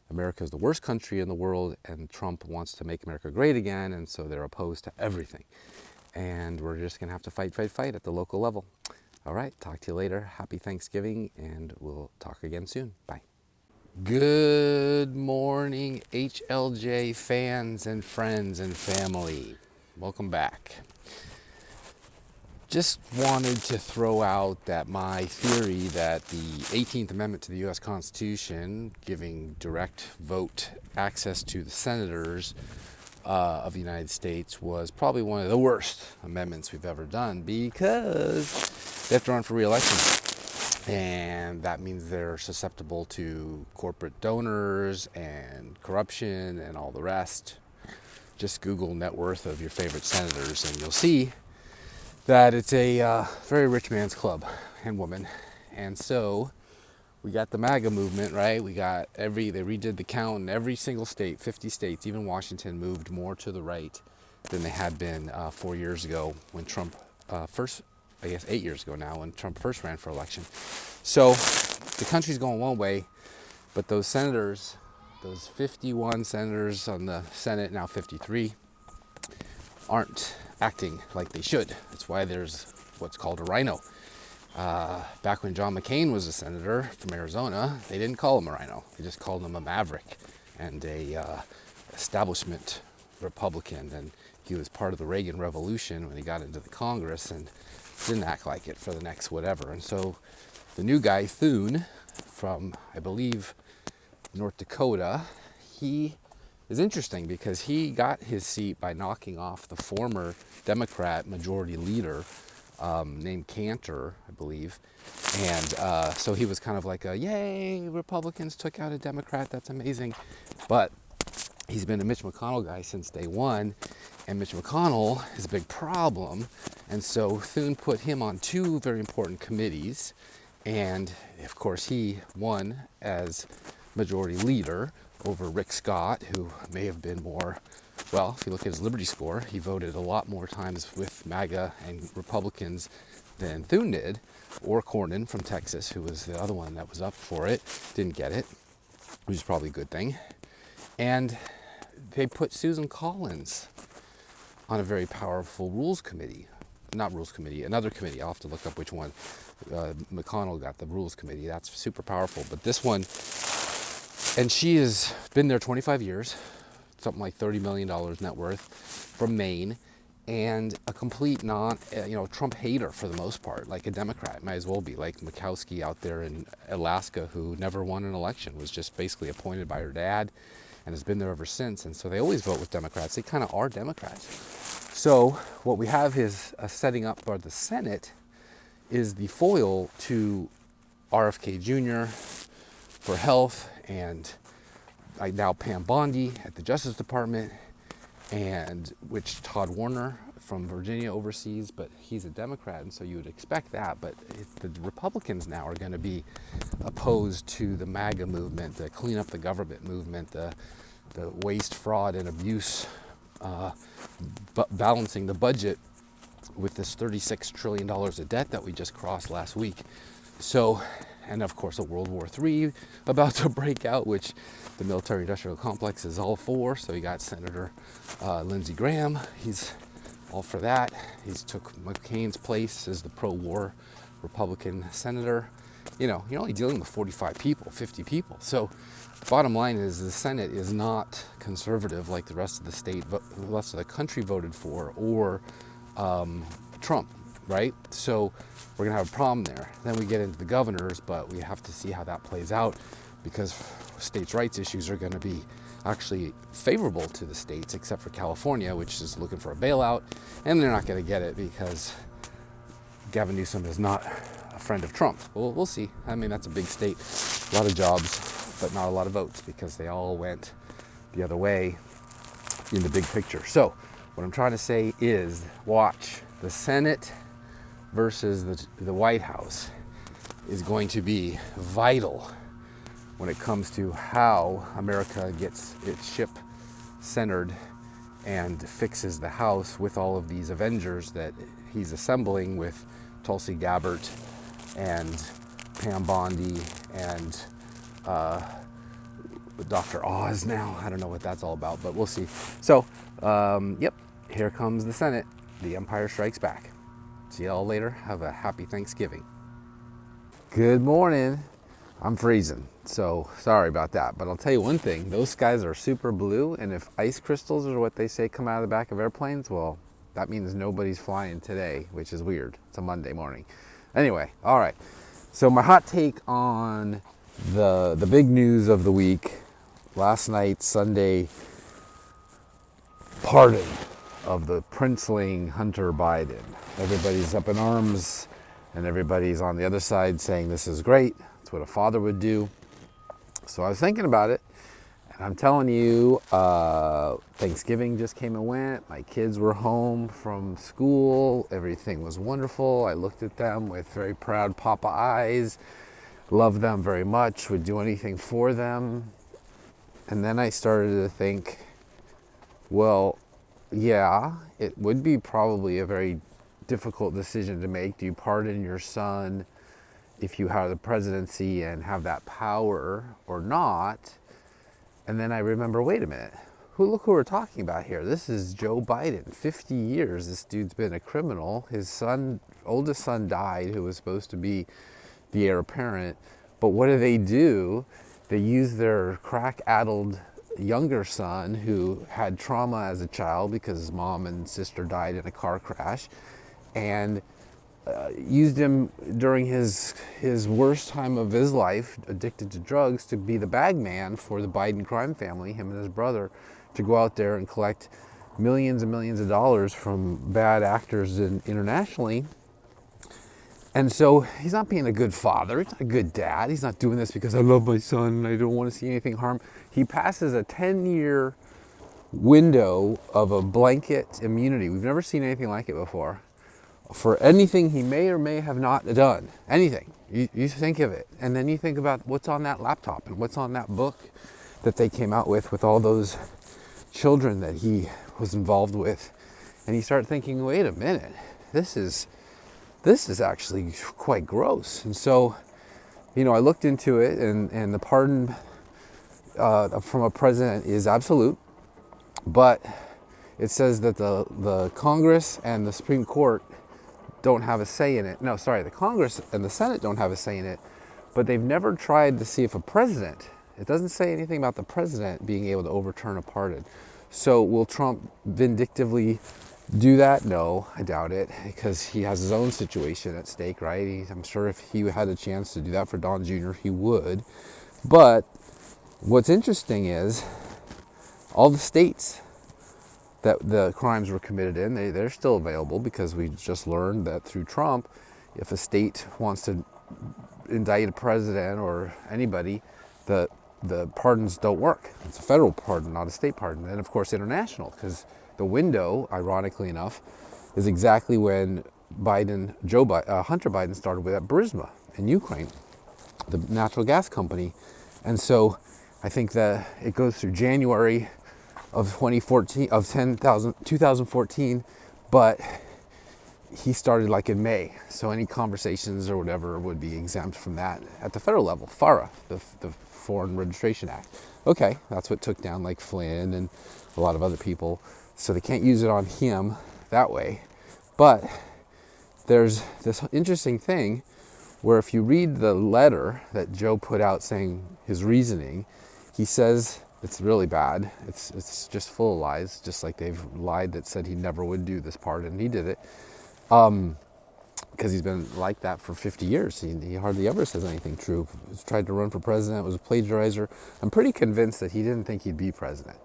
America is the worst country in the world and Trump wants to make America great again, and so they're opposed to everything. And we're just going to have to fight at the local level. All right, talk to you later. Happy Thanksgiving, and we'll talk again soon. Bye. Good morning, HLJ fans and friends and family. Welcome back. Just wanted to throw out that my theory that the 18th Amendment to the U.S. Constitution, giving direct vote access to the senators of the United States, was probably one of the worst amendments we've ever done, because they have to run for re-election. And that means they're susceptible to corporate donors and corruption and all the rest. Just Google net worth of your favorite senators and you'll see that it's a very rich man's club and woman. And so we got the MAGA movement, right? They redid the count in every single state, 50 states, even Washington moved more to the right than they had been 4 years ago when Trump first, I guess 8 years ago now, when Trump first ran for election. So the country's going one way, but those senators, those 51 senators on the Senate, now 53, aren't acting like they should. That's why there's what's called a rhino. Back when John McCain was a senator from Arizona, they didn't call him a rhino. They just called him a maverick and a establishment Republican. And he was part of the Reagan Revolution when he got into the Congress and didn't act like it for the next whatever. And so the new guy, Thune, from, I believe, North Dakota, he is interesting because he got his seat by knocking off the former Democrat majority leader named Cantor, I believe. And so he was kind of like yay, Republicans took out a Democrat, that's amazing. But he's been a Mitch McConnell guy since day one, and Mitch McConnell is a big problem. And so Thune put him on two very important committees. And of course he won as majority leader over Rick Scott, who may have been more, well, if you look at his Liberty score, he voted a lot more times with MAGA and Republicans than Thune did, or Cornyn from Texas, who was the other one that was up for it, didn't get it, which is probably a good thing. And they put Susan Collins on a very powerful another committee. I'll have to look up which one. McConnell got the rules committee. That's super powerful. But this one, and she has been there 25 years, something like $30 million net worth, from Maine, and a complete Trump hater for the most part, like a Democrat, might as well be, like Murkowski out there in Alaska, who never won an election, was just basically appointed by her dad, and has been there ever since. And so they always vote with Democrats. They kind of are Democrats. So what we have is a setting up for the Senate is the foil to RFK Jr. for health, and now Pam Bondi at the Justice Department, and which Todd Warner from Virginia oversees, but he's a Democrat, and so you would expect that. But the Republicans now are going to be opposed to the MAGA movement, the clean up the government movement, the waste, fraud, and abuse, balancing the budget with this $36 trillion of debt that we just crossed last week. So, and of course a World War III about to break out, which the military-industrial complex is all for. So you got Senator Lindsey Graham. He's all for that. He's took McCain's place as the pro-war Republican senator. You know, you're only dealing with 45 people, 50 people. So bottom line is the Senate is not conservative like the rest of the rest of the country voted for, or Trump, right? So we're gonna have a problem there. Then we get into the governors, but we have to see how that plays out, because states' rights issues are gonna be actually favorable to the states, except for California, which is looking for a bailout, and they're not gonna get it because Gavin Newsom is not a friend of Trump. Well, we'll see. I mean, that's a big state, a lot of jobs, but not a lot of votes, because they all went the other way in the big picture. So what I'm trying to say is, watch. The Senate versus the White House is going to be vital when it comes to how America gets its ship centered and fixes the house with all of these Avengers that he's assembling with Tulsi Gabbard and Pam Bondi and Dr. Oz now. I don't know what that's all about, but we'll see. So, yep, here comes the Senate. The Empire Strikes Back. See y'all later. Have a happy Thanksgiving. Good morning. I'm freezing, so sorry about that. But I'll tell you one thing, those skies are super blue, and if ice crystals are what they say come out of the back of airplanes, well, that means nobody's flying today, which is weird. It's a Monday morning. Anyway, all right. So my hot take on the big news of the week, last night, Sunday, pardon of the princeling Hunter Biden. Everybody's up in arms, and everybody's on the other side saying this is great. It's what a father would do. So I was thinking about it, and I'm telling you, Thanksgiving just came and went. My kids were home from school. Everything was wonderful. I looked at them with very proud papa eyes, loved them very much, would do anything for them. And then I started to think, well, yeah, it would be probably a very difficult decision to make. Do you pardon your son if you have the presidency and have that power, or not? And then I remember, wait a minute, look who we're talking about here. This is Joe Biden. 50 years this dude's been a criminal. His oldest son died, who was supposed to be the heir apparent. But what do? They use their crack-addled younger son, who had trauma as a child because his mom and sister died in a car crash, and used him during his worst time of his life, addicted to drugs, to be the bag man for the Biden crime family, him and his brother, to go out there and collect millions and millions of dollars from bad actors internationally. And so he's not being a good father. He's not a good dad. He's not doing this because I love my son and I don't want to see anything harm. He passes a 10-year window of a blanket immunity. We've never seen anything like it before, for anything he may or may have not done. Anything. You think of it. And then you think about what's on that laptop and what's on that book that they came out with all those children that he was involved with. And you start thinking, wait a minute, this is actually quite gross. And so, I looked into it, and the pardon from a president is absolute, but it says that the Congress and the Supreme Court don't have a say in it. No, sorry, the Congress and the Senate don't have a say in it, but they've never tried to see if a president, it doesn't say anything about the president being able to overturn a pardon. So will Trump vindictively do that? No, I doubt it, because he has his own situation at stake, right? I'm sure if he had a chance to do that for Don Jr., he would. But what's interesting is all the states that the crimes were committed in, they're still available, because we just learned that through Trump, if a state wants to indict a president or anybody, the pardons don't work. It's a federal pardon, not a state pardon. And of course international, because the window, ironically enough, is exactly when Hunter Biden started with at Burisma in Ukraine, the natural gas company. And so I think that it goes through January of 2014, but he started like in May. So any conversations or whatever would be exempt from that at the federal level, FARA, the Foreign Registration Act. Okay, that's what took down like Flynn and a lot of other people. So they can't use it on him. that way. But there's this interesting thing where if you read the letter that Joe put out saying his reasoning, he says it's really bad. It's just full of lies, just like they've lied that said he never would do this part, and he did it. Because he's been like that for 50 years. He hardly ever says anything true. He's tried to run for president, was a plagiarizer. I'm pretty convinced that he didn't think he'd be president.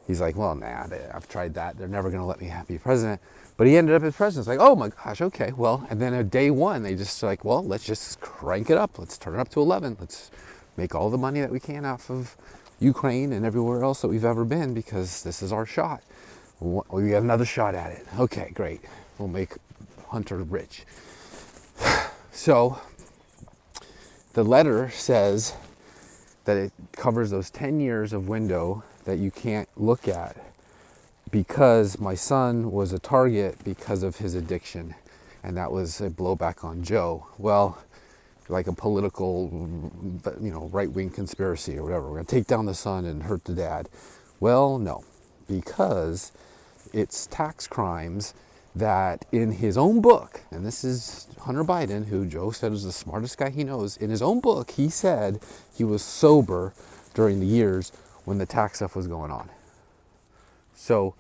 He's like, well, nah, I've tried that. They're never going to let me be president. But he ended up as president. It's like, oh my gosh, okay, well. And then at day one, they just like, well, let's just crank it up. Let's turn it up to 11. Let's make all the money that we can off of Ukraine and everywhere else that we've ever been, because this is our shot. We got another shot at it. Okay, great. We'll make Hunter rich. So the letter says that it covers those 10 years of window that you can't look at because my son was a target because of his addiction, and that was a blowback on Joe. Well, like a political, right-wing conspiracy or whatever. We're going to take down the son and hurt the dad. Well, no, because it's tax crimes that in his own book, and this is Hunter Biden, who Joe said is the smartest guy he knows, in his own book, he said he was sober during the years when the tax stuff was going on. So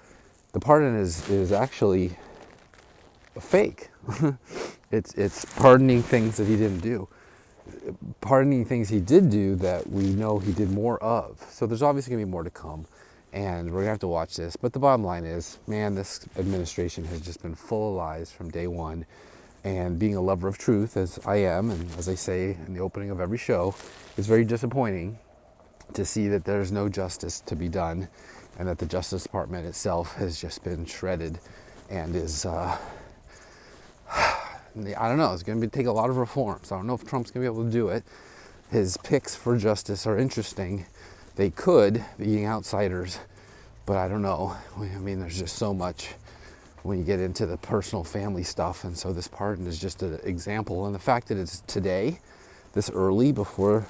the pardon is actually a fake. It's pardoning things that he didn't do. Pardoning things he did do that we know he did more of. So there's obviously going to be more to come. And we're going to have to watch this. But the bottom line is, man, this administration has just been full of lies from day one. And being a lover of truth, as I am, and as I say in the opening of every show, it's very disappointing to see that there's no justice to be done, and that the Justice Department itself has just been shredded and is, I don't know, it's going to take a lot of reforms. I don't know if Trump's going to be able to do it. His picks for justice are interesting. They could, being outsiders, but I don't know. I mean, there's just so much when you get into the personal family stuff, and so this pardon is just an example. And the fact that it's today, this early, before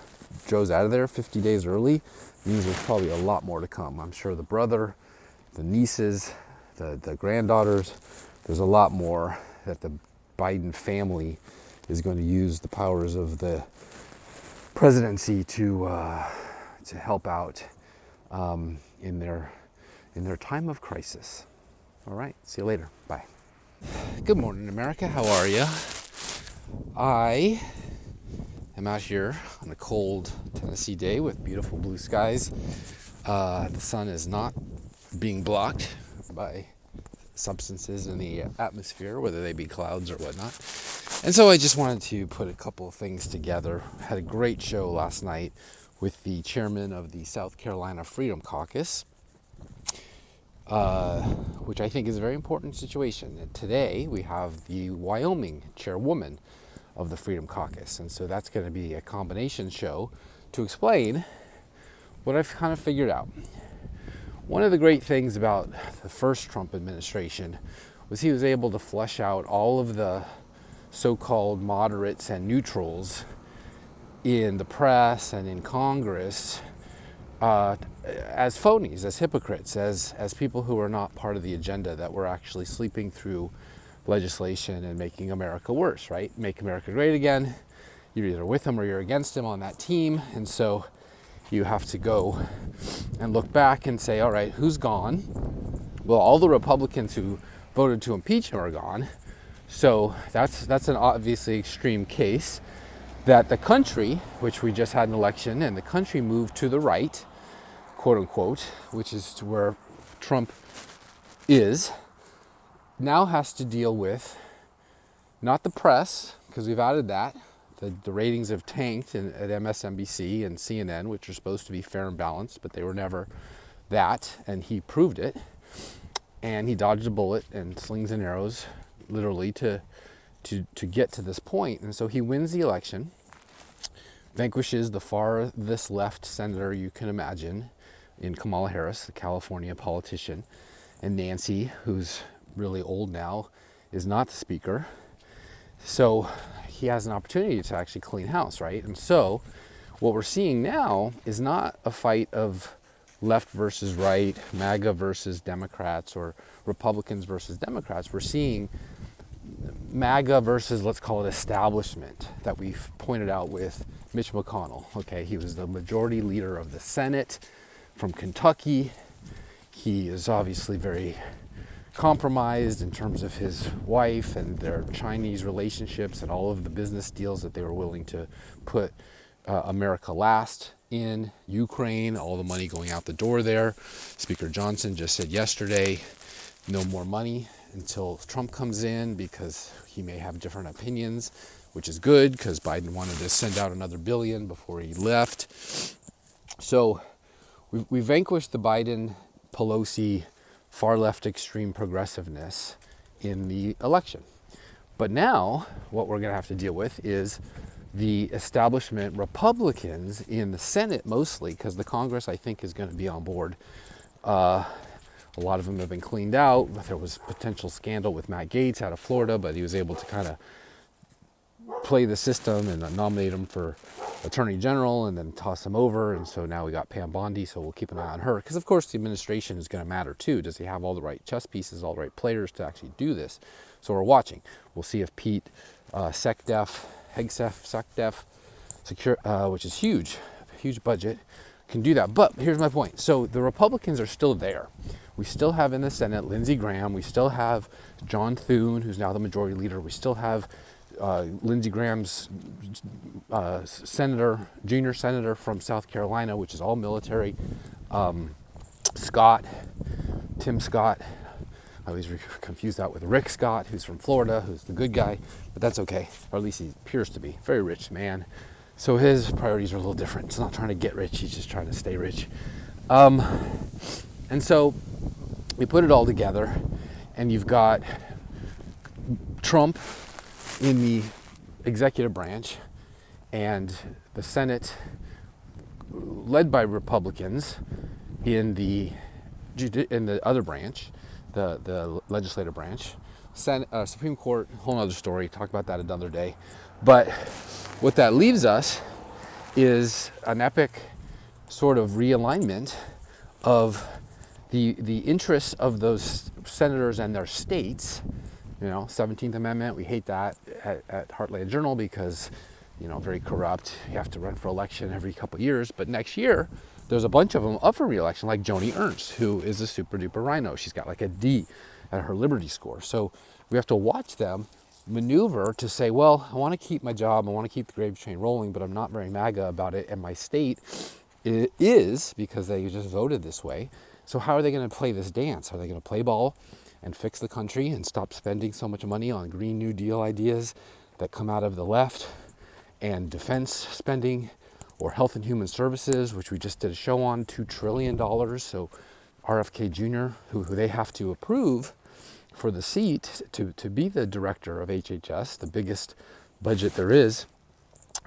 Joe's out of there, 50 days early, means there's probably a lot more to come. I'm sure the brother, the nieces, the granddaughters, there's a lot more that the Biden family is going to use the powers of the presidency to help out in their time of crisis. All right, see you later. Bye. Good morning, America. How are you? I am out here on a cold Tennessee day with beautiful blue skies. The sun is not being blocked by substances in the atmosphere, whether they be clouds or whatnot. And so I just wanted to put a couple of things together. Had a great show last night with the chairman of the South Carolina Freedom Caucus, which I think is a very important situation. And today we have the Wyoming chairwoman of the Freedom Caucus. And so that's going to be a combination show to explain what I've kind of figured out. One of the great things about the first Trump administration was he was able to flesh out all of the so-called moderates and neutrals in the press and in Congress as phonies, as hypocrites, as people who are not part of the agenda, that were actually sleeping through legislation and making America worse, right? Make America great again. You're either with him or you're against him on that team. And so you have to go and look back and say, all right, who's gone? Well, all the Republicans who voted to impeach him are gone. So that's an obviously extreme case. That the country, which we just had an election, and the country moved to the right, quote unquote, which is where Trump is, now has to deal with not the press, because we've added that. The ratings have tanked at MSNBC and CNN, which are supposed to be fair and balanced, but they were never that, and he proved it. And he dodged a bullet and slings and arrows, literally, to get to this point. And so he wins the election, vanquishes the farthest left senator you can imagine in Kamala Harris, the California politician, and Nancy, who's really old now, is not the speaker. So he has an opportunity to actually clean house, right? And so what we're seeing now is not a fight of left versus right, MAGA versus Democrats, or Republicans versus Democrats. We're seeing MAGA versus, let's call it, establishment, that we've pointed out with Mitch McConnell. Okay, he was the majority leader of the Senate from Kentucky. He is obviously very compromised in terms of his wife and their Chinese relationships and all of the business deals that they were willing to put America last in. Ukraine, all the money going out the door there. Speaker Johnson just said yesterday, no more money until Trump comes in, because he may have different opinions, which is good because Biden wanted to send out another $1 billion before he left. So we vanquished the Biden, Pelosi, far left extreme progressiveness in the election. But now what we're going to have to deal with is the establishment Republicans in the Senate, mostly, because the Congress, I think, is going to be on board. A lot of them have been cleaned out. There was potential scandal with Matt Gaetz out of Florida, but he was able to kind of play the system and nominate him for Attorney General and then toss him over. And so now we got Pam Bondi, so we'll keep an eye on her. Because, of course, the administration is going to matter, too. Does he have all the right chess pieces, all the right players to actually do this? So we're watching. We'll see if Pete Hegseth, which is huge budget, can do that. But here's my point. So the Republicans are still there. We still have in the Senate Lindsey Graham. We still have John Thune, who's now the majority leader. We still have Lindsey Graham's junior senator from South Carolina, which is all military. Tim Scott. I always confuse that with Rick Scott, who's from Florida, who's the good guy, but that's okay. Or at least he appears to be. Very rich man. So his priorities are a little different. He's not trying to get rich, he's just trying to stay rich. And so we put it all together, and you've got Trump in the executive branch and the Senate led by Republicans in the other branch, the legislative branch. Supreme Court, whole other story, talk about that another day. But what that leaves us is an epic sort of realignment of the interests of those senators and their states. 17th Amendment, we hate that at Heartland Journal because, very corrupt. You have to run for election every couple of years. But next year, there's a bunch of them up for re-election, like Joni Ernst, who is a super duper rhino. She's got like a D at her Liberty score. So we have to watch them maneuver to say, well, I want to keep my job, I want to keep the gravy train rolling, but I'm not very MAGA about it, and my state is, because they just voted this way. So how are they going to play this dance? Are they going to play ball and fix the country and stop spending so much money on Green New Deal ideas that come out of the left, and defense spending, or health and human services, which we just did a show on, $2 trillion. So RFK Jr., who they have to approve for the seat to be the director of HHS, the biggest budget there is,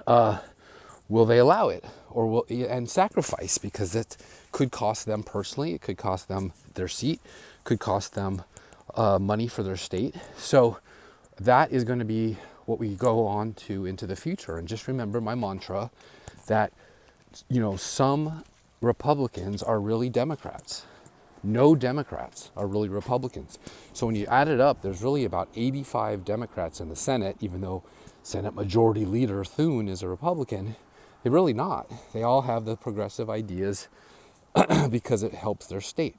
will they allow it, or and sacrifice, because it could cost them personally, it could cost them their seat, could cost them money for their state. So that is going to be what we go on to into the future. And just remember my mantra that, some Republicans are really Democrats. No Democrats are really Republicans. So when you add it up, there's really about 85 Democrats in the Senate, even though Senate Majority Leader Thune is a Republican. They're really not. They all have the progressive ideas because it helps their state.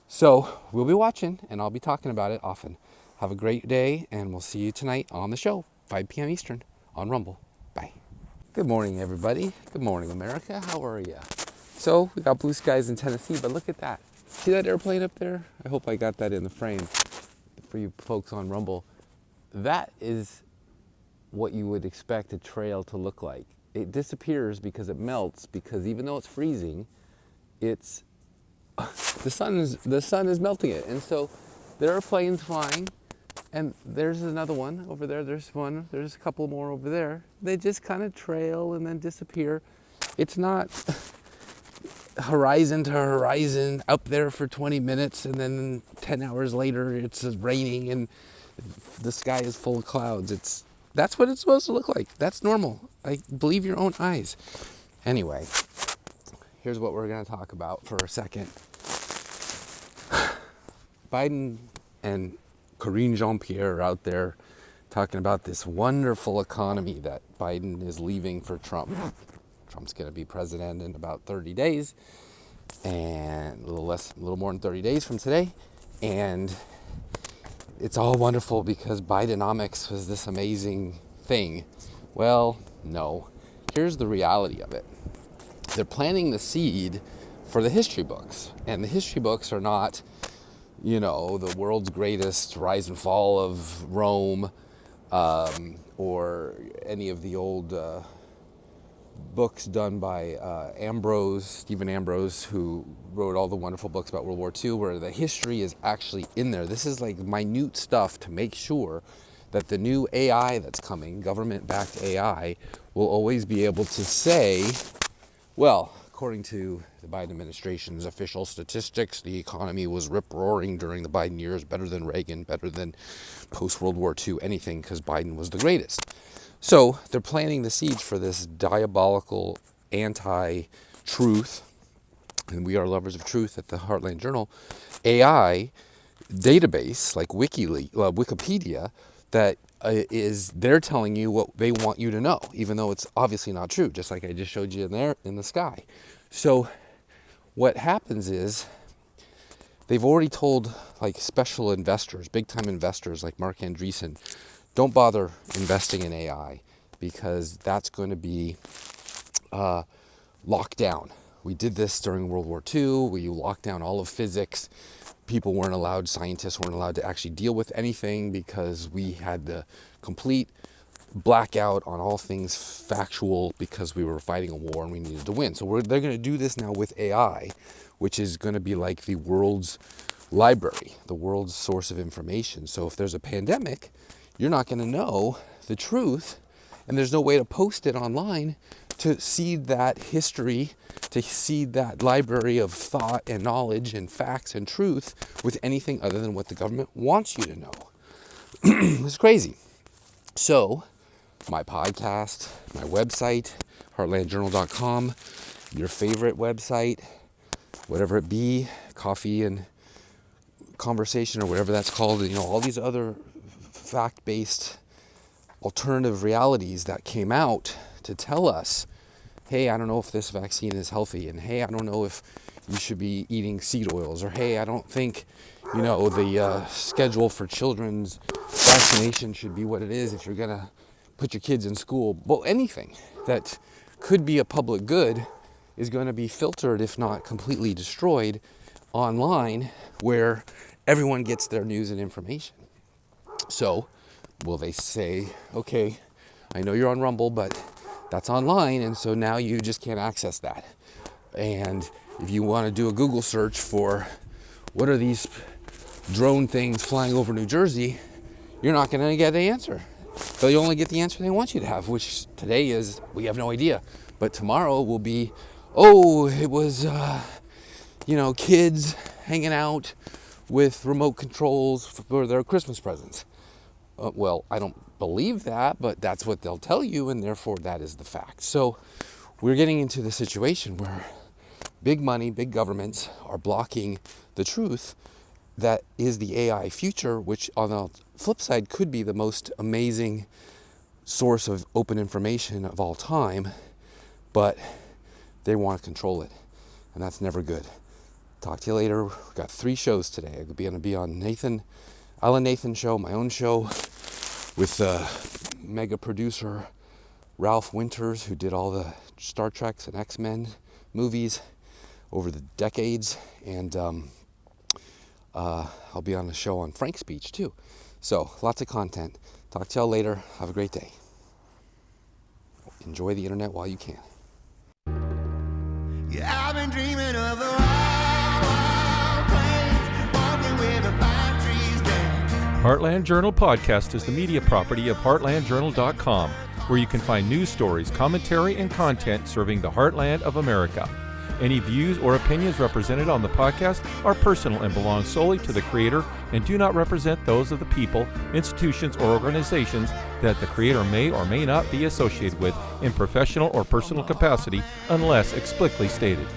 So we'll be watching, and I'll be talking about it often. Have a great day, and we'll see you tonight on the show, 5 p.m. Eastern on Rumble. Bye. Good morning, everybody. Good morning, America. How are you? So we got blue skies in Tennessee, but look at that. See that airplane up there? I hope I got that in the frame for you folks on Rumble. That is what you would expect a trail to look like. It disappears because it melts, because even though it's freezing, it's the sun is melting it. And so there are planes flying, and there's another one over there. There's a couple more over there. They just kind of trail and then disappear. It's not horizon to horizon up there for 20 minutes, and then 10 hours later it's raining and the sky is full of clouds. That's what it's supposed to look like. That's normal. Believe your own eyes. Anyway, here's what we're going to talk about for a second. Biden and Karine Jean-Pierre are out there talking about this wonderful economy that Biden is leaving for Trump. Trump's going to be president in about 30 days, and a little more than 30 days from today. And it's all wonderful because Bidenomics was this amazing thing. Well, no. Here's the reality of it. They're planting the seed for the history books. And the history books are not, the world's greatest rise and fall of Rome, or any of the old books done by Stephen Ambrose, who wrote all the wonderful books about World War II, where the history is actually in there. This is like minute stuff to make sure that the new AI that's coming, government-backed AI, will always be able to say, well, according to the Biden administration's official statistics, the economy was rip-roaring during the Biden years, better than Reagan, better than post-World War II, anything, because Biden was the greatest. So they're planting the seeds for this diabolical anti-truth, and we are lovers of truth at the Heartland Journal, AI database like Wikipedia that they're telling you what they want you to know, even though it's obviously not true, just like I just showed you in the sky. So what happens is they've already told like special investors, big time investors like Mark Andreessen, don't bother investing in AI because that's going to be locked down. We did this during World War II, where you locked down all of physics. People weren't allowed, scientists weren't allowed to actually deal with anything because we had the complete blackout on all things factual because we were fighting a war and we needed to win. So they're going to do this now with AI, which is going to be like the world's library, the world's source of information. So if there's a pandemic, you're not going to know the truth, and there's no way to post it online to seed that history, to seed that library of thought and knowledge and facts and truth with anything other than what the government wants you to know. It's crazy. So, my podcast, my website, heartlandjournal.com, your favorite website, whatever it be, coffee and conversation or whatever that's called, all these other fact-based alternative realities that came out to tell us, hey, I don't know if this vaccine is healthy, and hey, I don't know if you should be eating seed oils, or hey, I don't think, the schedule for children's vaccination should be what it is if you're going to put your kids in school. Well, anything that could be a public good is going to be filtered, if not completely destroyed, online, where everyone gets their news and information. So, will they say, okay, I know you're on Rumble, but that's online, and so now you just can't access that. And if you want to do a Google search for what are these drone things flying over New Jersey, you're not going to get the answer. They'll only get the answer they want you to have, which today is, we have no idea. But tomorrow will be, it was, kids hanging out with remote controls for their Christmas presents. Well, I don't believe that, but that's what they'll tell you, and therefore that is the fact. So we're getting into the situation where big money, big governments are blocking the truth that is the AI future, which on the flip side could be the most amazing source of open information of all time, but they want to control it, and that's never good. Talk to you later. We've got 3 shows today. I'm going to be on Alan Nathan's show, my own show, with mega producer Ralph Winters, who did all the Star Treks and X-Men movies over the decades, and I'll be on the show on Frank's Speech too. So lots of content. Talk to y'all later. Have a great day. Enjoy the internet while you can. Yeah, I've been dreaming of the wild, wild plains, walking where the pine trees dance. Heartland Journal Podcast is the media property of heartlandjournal.com, where you can find news stories, commentary, and content serving the heartland of America. Any views or opinions represented on the podcast are personal and belong solely to the creator and do not represent those of the people, institutions, or organizations that the creator may or may not be associated with in professional or personal capacity unless explicitly stated.